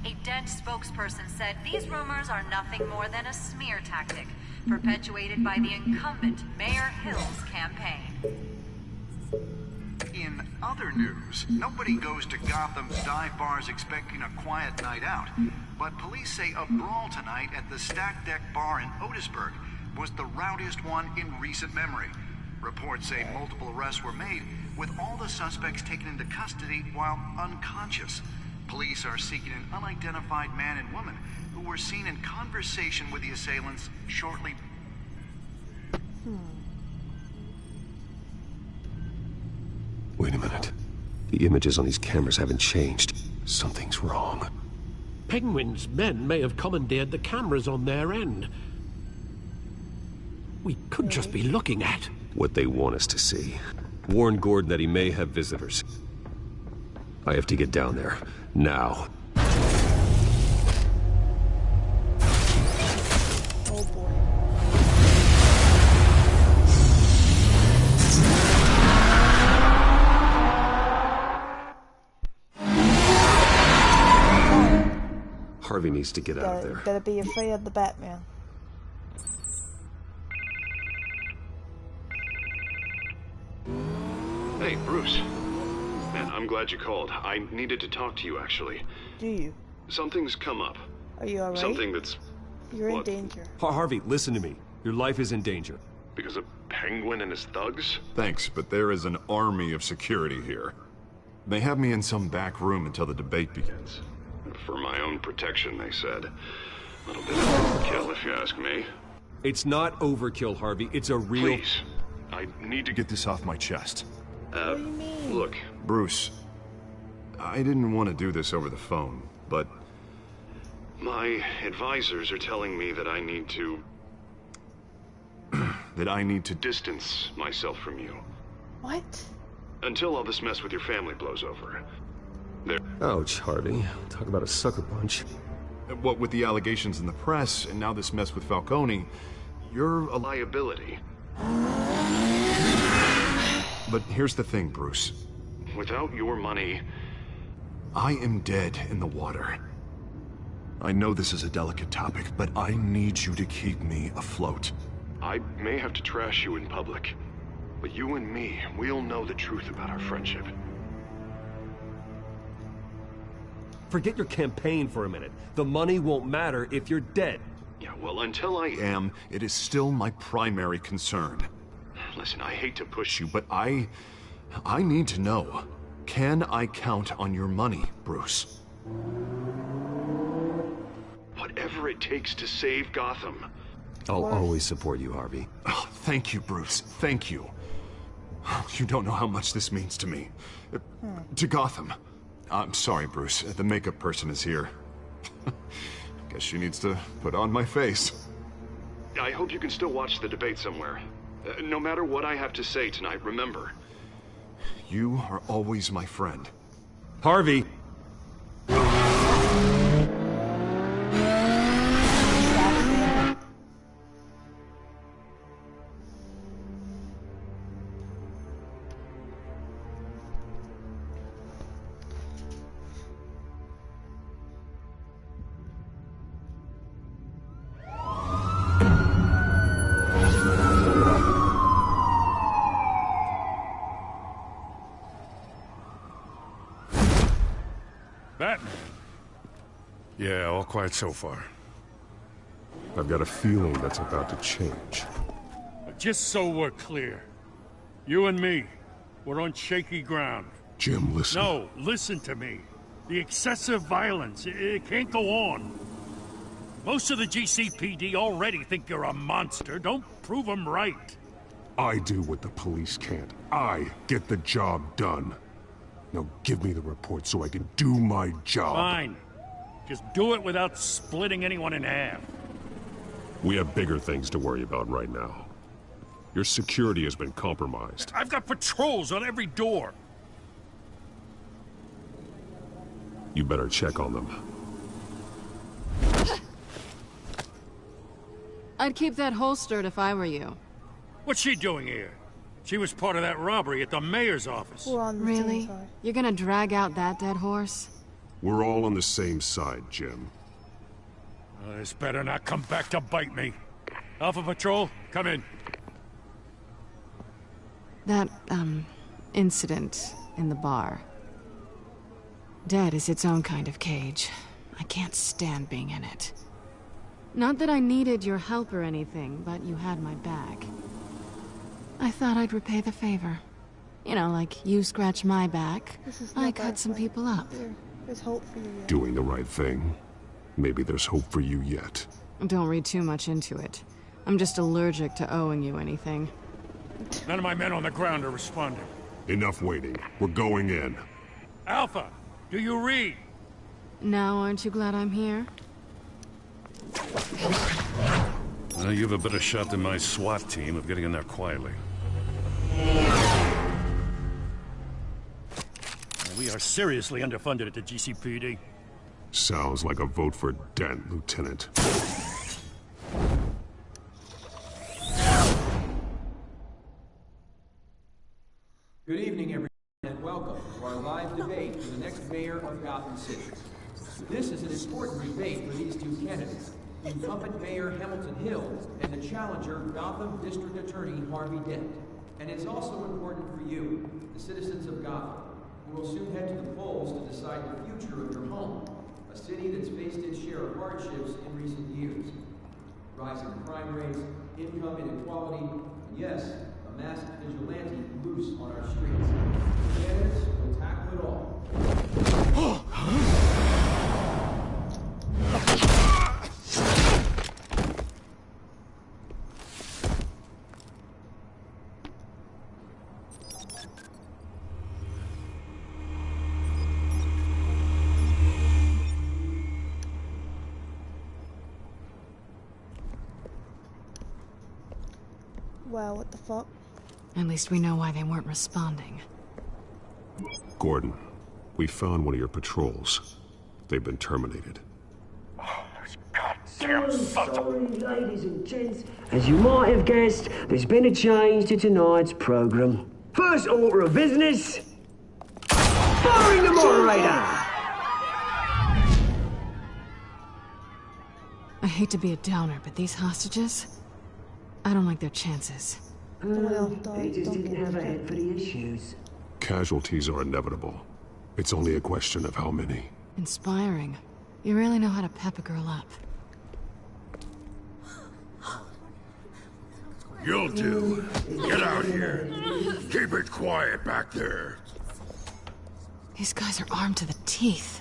A Dent spokesperson said these rumors are nothing more than a smear tactic, perpetuated by the incumbent Mayor Hill's campaign. In other news, nobody goes to Gotham's dive bars expecting a quiet night out, but police say a brawl tonight at the Stack Deck Bar in Otisburg was the rowdiest one in recent memory. Reports say multiple arrests were made, with all the suspects taken into custody while unconscious. Police are seeking an unidentified man and woman who were seen in conversation with the assailants shortly. Wait a minute. The images on these cameras haven't changed. Something's wrong. Penguin's men may have commandeered the cameras on their end. We could just be looking at what they want us to see. Warn Gordon that he may have visitors. I have to get down there. Now. Oh boy. Harvey needs to get out of there. Gotta be afraid of the Batman. Hey, Bruce. Man, I'm glad you called. I needed to talk to you, actually. Do you? Something's come up. Are you alright? Something that's... You're in danger. Harvey, listen to me. Your life is in danger. Because apparently Penguin and his thugs? Thanks, but there is an army of security here. They have me in some back room until the debate begins. For my own protection, they said. A little bit of overkill, if you ask me. It's not overkill, Harvey. It's a real... Please. I need to get this off my chest. What do you mean? Look, Bruce. I didn't want to do this over the phone, but... my advisors are telling me that I need to... that I need to distance myself from you. What? Until all this mess with your family blows over. Ouch, Harvey. Talk about a sucker punch. What with the allegations in the press, and now this mess with Falcone, you're a liability. But here's the thing, Bruce. Without your money, I am dead in the water. I know this is a delicate topic, but I need you to keep me afloat. I may have to trash you in public, but you and me, we'll know the truth about our friendship. Forget your campaign for a minute. The money won't matter if you're dead. Yeah, well, until I am, it is still my primary concern. Listen, I hate to push you, but I need to know. Can I count on your money, Bruce? Whatever it takes to save Gotham. I'll always support you, Harvey. Oh, thank you, Bruce. Thank you. You don't know how much this means to me. To Gotham. I'm sorry, Bruce. The makeup person is here. Guess she needs to put on my face. I hope you can still watch the debate somewhere. No matter what I have to say tonight, remember, you are always my friend. Harvey! Batman? Yeah, all quiet so far. I've got a feeling that's about to change. Just so we're clear, you and me, we're on shaky ground. Jim, listen. No, listen to me. The excessive violence, it can't go on. Most of the GCPD already think you're a monster. Don't prove them right. I do what the police can't. I get the job done. Now give me the report so I can do my job. Fine. Just do it without splitting anyone in half. We have bigger things to worry about right now. Your security has been compromised. I've got patrols on every door. You better check on them. I'd keep that holstered if I were you. What's she doing here? She was part of that robbery at the mayor's office. Really? You're gonna drag out that dead horse? We're all on the same side, Jim. This better not come back to bite me. Alpha Patrol, come in. That, incident in the bar. Dead is its own kind of cage. I can't stand being in it. Not that I needed your help or anything, but you had my back. I thought I'd repay the favor. You know, like you scratch my back, I cut some people up. There's hope for you yet. Doing the right thing. Maybe there's hope for you yet. Don't read too much into it. I'm just allergic to owing you anything. None of my men on the ground are responding. Enough waiting. We're going in. Alpha, do you read? Now aren't you glad I'm here? Well, you have a better shot than my SWAT team of getting in there quietly. We are seriously underfunded at the GCPD. Sounds like a vote for Dent, Lieutenant. Good evening, everyone, and welcome to our live debate for the next mayor of Gotham City. This is an important debate for these two candidates, incumbent Mayor Hamilton Hill and the challenger Gotham District Attorney Harvey Dent. And it's also important for you, the citizens of Gotham, who will soon head to the polls to decide the future of your home, a city that's faced its share of hardships in recent years. Rising crime rates, income inequality, Yes, a masked vigilante loose on our streets. The candidates will tackle it all. Wow, what the fuck? At least we know why they weren't responding. Gordon, we found one of your patrols. They've been terminated. Sorry, ladies and gents. As you might have guessed, there's been a change to tonight's program. First order of business, firing the moderator! I hate to be a downer, but these hostages, I don't like their chances. They just didn't have a head for the issues. Casualties are inevitable. It's only a question of how many. Inspiring. You really know how to pep a girl up. You'll do. Get out here. Keep it quiet back there. These guys are armed to the teeth.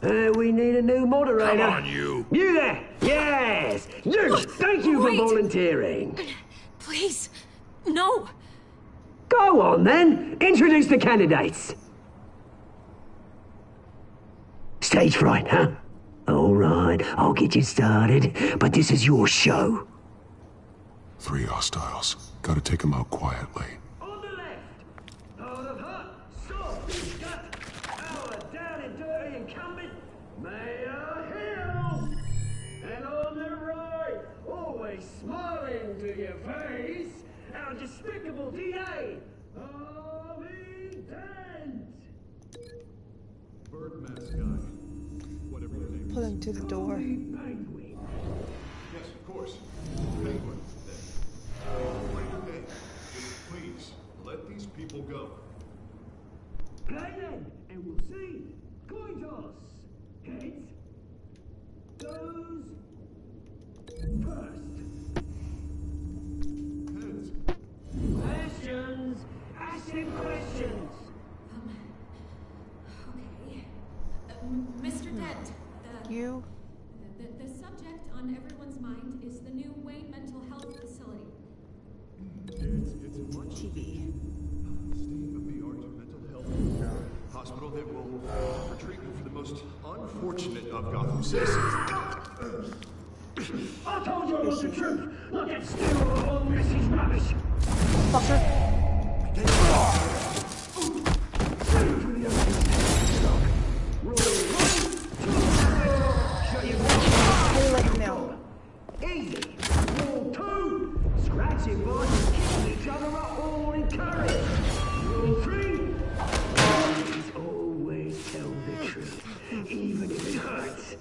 We need a new moderator. Come on, you. You there! Yes! You! Thank you for volunteering. Please, no. Go on, then. Introduce the candidates. Stage fright, huh? All right, I'll get you started, but this is your show. 3 hostiles. Gotta take them out quietly. On the left, hard of heart, soft and gut, our down and dirty incumbent, Mayor Hill. And on the right, always smiling to your face, our despicable DA, Harvey Dent. Bird mask guy. Whatever your name is. Put him to the door. Yes, of course. Penguin. Hey, please, let these people go. Play then, and we'll see. Coin toss. Heads. Goes first. Heads. Questions. Ask him questions. Okay. Mr. Dent, You? the subject on everyone's mind is the new Wayne Mental Health Facility. It's a much state-of-the-art mental health hospital that will offer treatment for the most unfortunate of Gotham citizens. I told you it was the truth. Look at still all this is rubbish. Fucker. Easy. Rule 2. Scratching boys and kicking each other are all encouraged. Rule 3. Always tell the truth. Even if it hurts.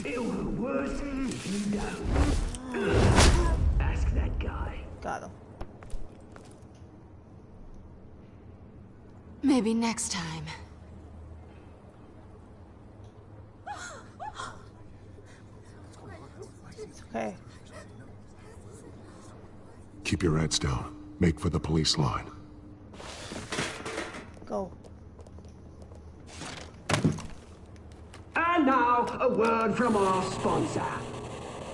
It'll go worse if you don't. Ask that guy. Got him. Maybe next time. Okay. Keep your heads down. Make for the police line. Go. And now, a word from our sponsor.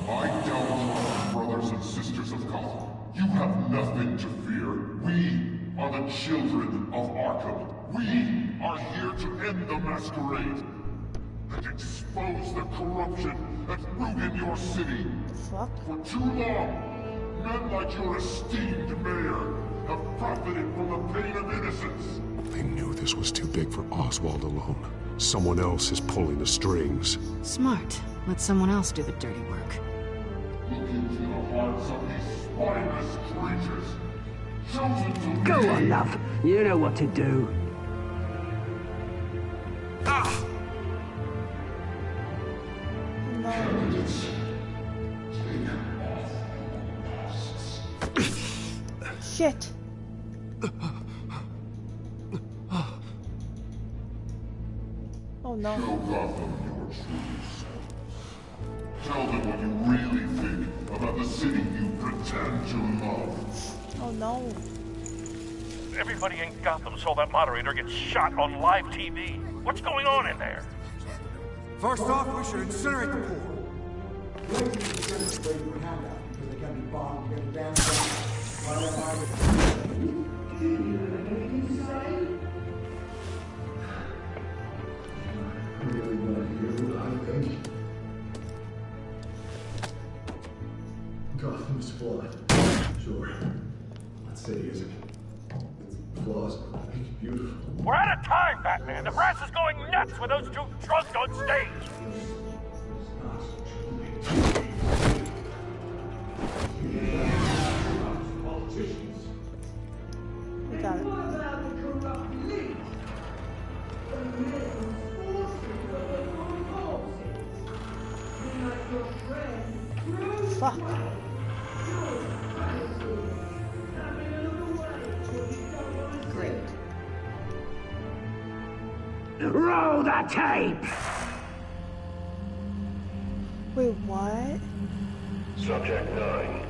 My downtrodden brothers and sisters of Gotham, you have nothing to fear. We are the children of Arkham. We are here to end the masquerade and expose the corruption that ruined your city. Fuck. For too long, men like your esteemed mayor have profited from the pain of innocence. They knew this was too big for Oswald alone. Someone else is pulling the strings. Smart. Let someone else do the dirty work. Look into the hearts of these spineless creatures. Chosen to Go lead. on, love. You know what to do. Candidates, take off your masks. Shit. Oh no. Show Gotham your true selves. Tell them what you really think about the city you pretend to Oh no. Everybody in Gotham saw that moderator get shot on live TV. What's going on in there? First off, we should incinerate the pool. Gotham's flawed. Sure. Let's say it isn't. Its flaws make it beautiful. We're out of time, Batman. The press is going nuts with those two drunks on stage. We got it. Fuck. Great. Roll the tape! Wait, what? Subject 9.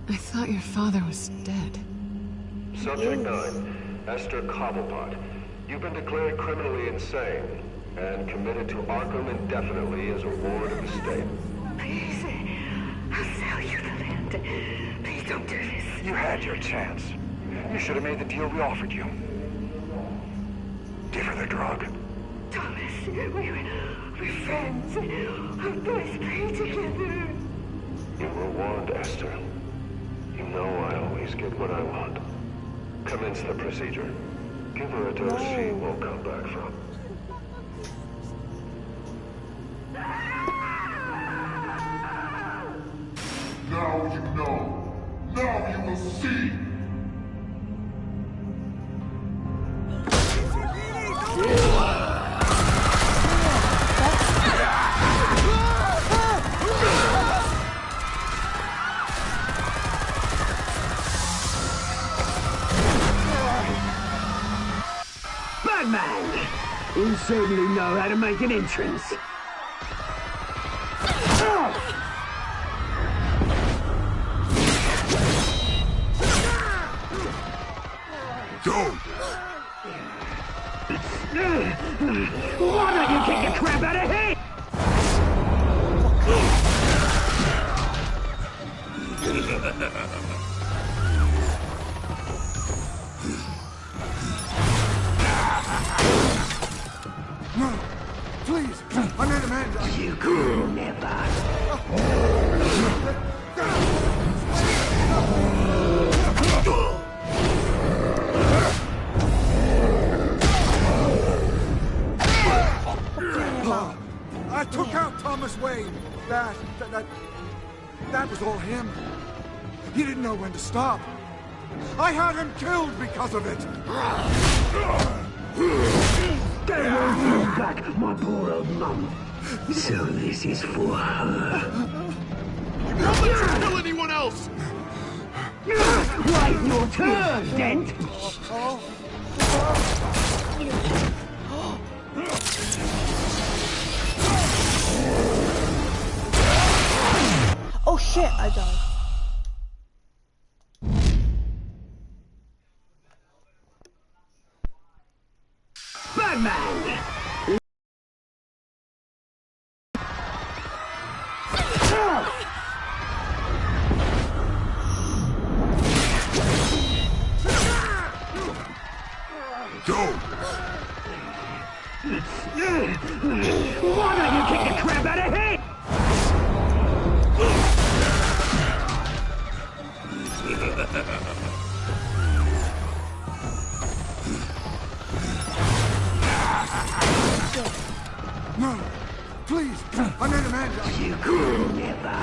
I thought your father was dead. Subject 9. Esther Cobblepot. You've been declared criminally insane and committed to Arkham indefinitely as a ward of the state. Please, I'll sell you the land. Please don't do this. You had your chance. You should have made the deal we offered you. Give her the drug. Thomas, we're friends. Our boys play together. You were warned, Esther. You know I always get what I want. Commence the procedure. Give her a dose she won't come back from. Now you know. Now you will see. Batman! You certainly know how to make an entrance. Go! Why don't you kick the crap out of him? No! Please! I made Amanda! You could never! I took out Thomas Wayne. That was all him. He didn't know when to stop. I had him killed because of it. They won't bring back my poor old mum. So this is for her. Don't let her kill anyone else! Wait your turn, Dent! Oh shit, I died. Batman! Go! Why don't you kick the crap out of him? No! Please! I made Amanda! You could never!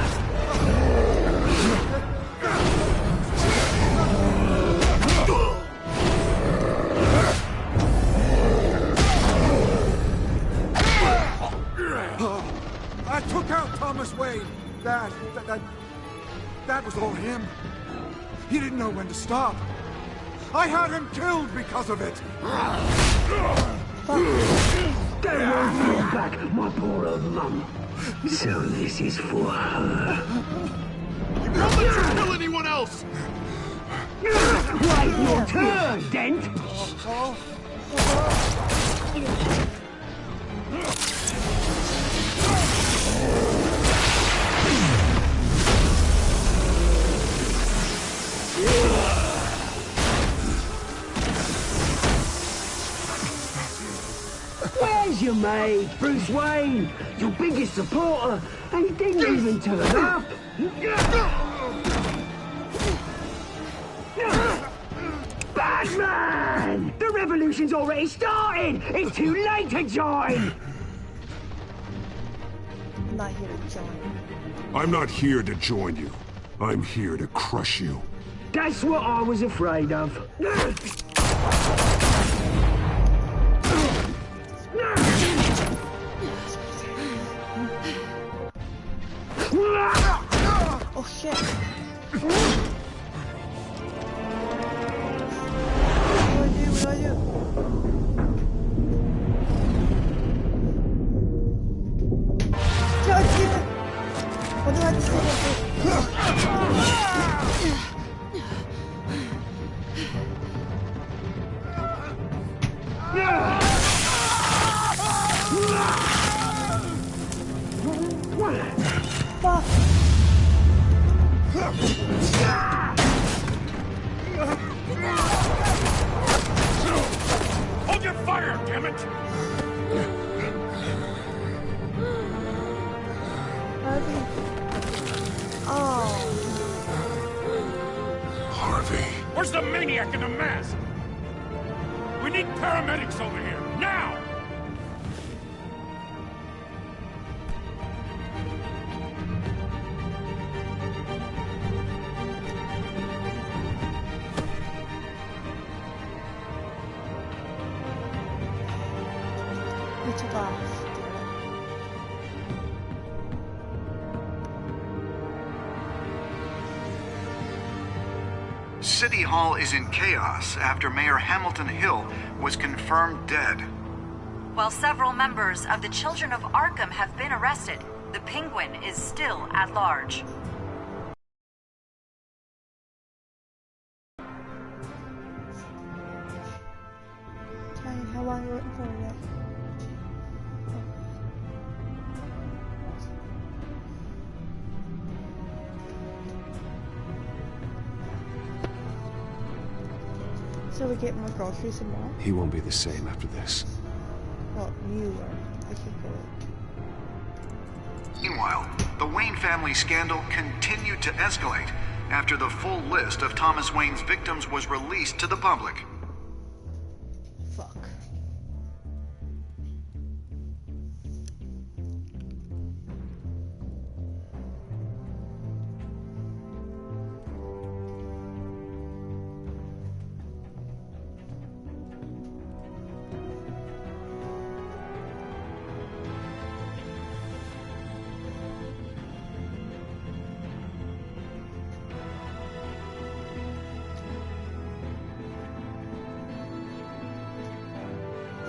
I took out Thomas Wayne. That was all him. He didn't know when to stop. I had him killed because of it. They won't bring back my poor old mum. So this is for her. Don't let her else! Wait your turn, Dent! Where's your mate, Bruce Wayne? Your biggest supporter, and he didn't even turn up. Batman! The revolution's already started! It's too late to join! I'm not here to join. I'm not here to join you. I'm here to crush you. That's what I was afraid of. Oh shit. What do I do? What do I have to say? Fuck. Hold your fire, damn it! Harvey. Oh. Harvey. Where's the maniac in the mask? We need paramedics over here, now! He took off. City Hall is in chaos after Mayor Hamilton Hill was confirmed dead. While several members of the Children of Arkham have been arrested, the Penguin is still at large. Tiny, how long are you waiting for today? So we get more groceries and more? He won't be the same after this. Well, you are. I can go. Meanwhile, the Wayne family scandal continued to escalate after the full list of Thomas Wayne's victims was released to the public. Fuck.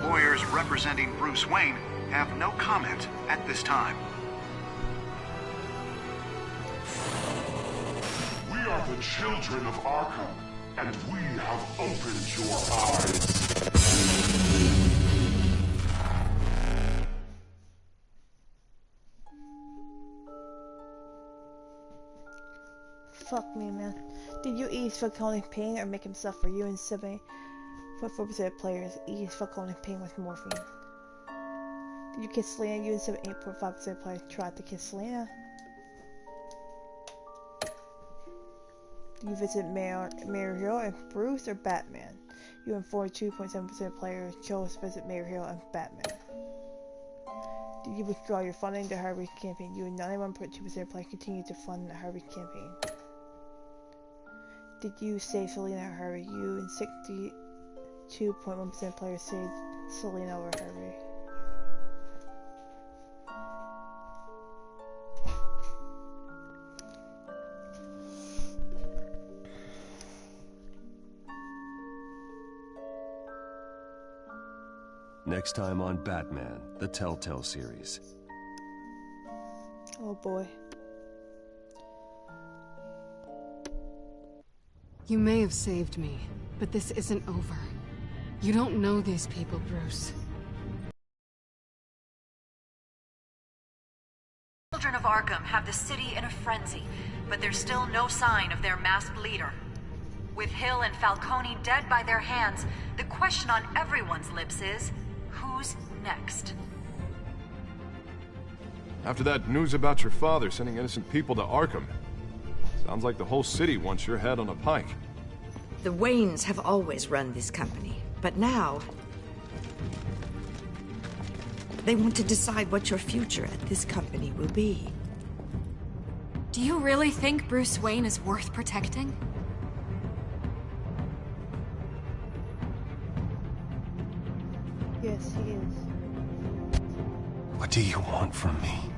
Lawyers representing Bruce Wayne have no comment at this time. We are the children of Arkham, and we have opened your eyes. Fuck me, man. Did you ease Falcone pain or make him suffer? You and 7.4% of players ease Falcone pain with morphine. Did you kiss Selena? You and 8.5% of players tried to kiss Selena. Did you visit Mayor Hill and Bruce or Batman? You and 42.7% of players chose to visit Mayor Hill and Batman. Did you withdraw your funding to Harvey's campaign? You and 91.2% of players continue to fund the Harvey campaign. Did you save Selena or Harvey? You and 62.1% of players saved Selena over Harvey. Next time on Batman, the Telltale series. Oh boy. You may have saved me, but this isn't over. You don't know these people, Bruce. Children of Arkham have the city in a frenzy, but there's still no sign of their masked leader. With Hill and Falcone dead by their hands, the question on everyone's lips is, who's next? After that news about your father sending innocent people to Arkham, sounds like the whole city wants your head on a pike. The Waynes have always run this company, but now they want to decide what your future at this company will be. Do you really think Bruce Wayne is worth protecting? Yes, he is. What do you want from me?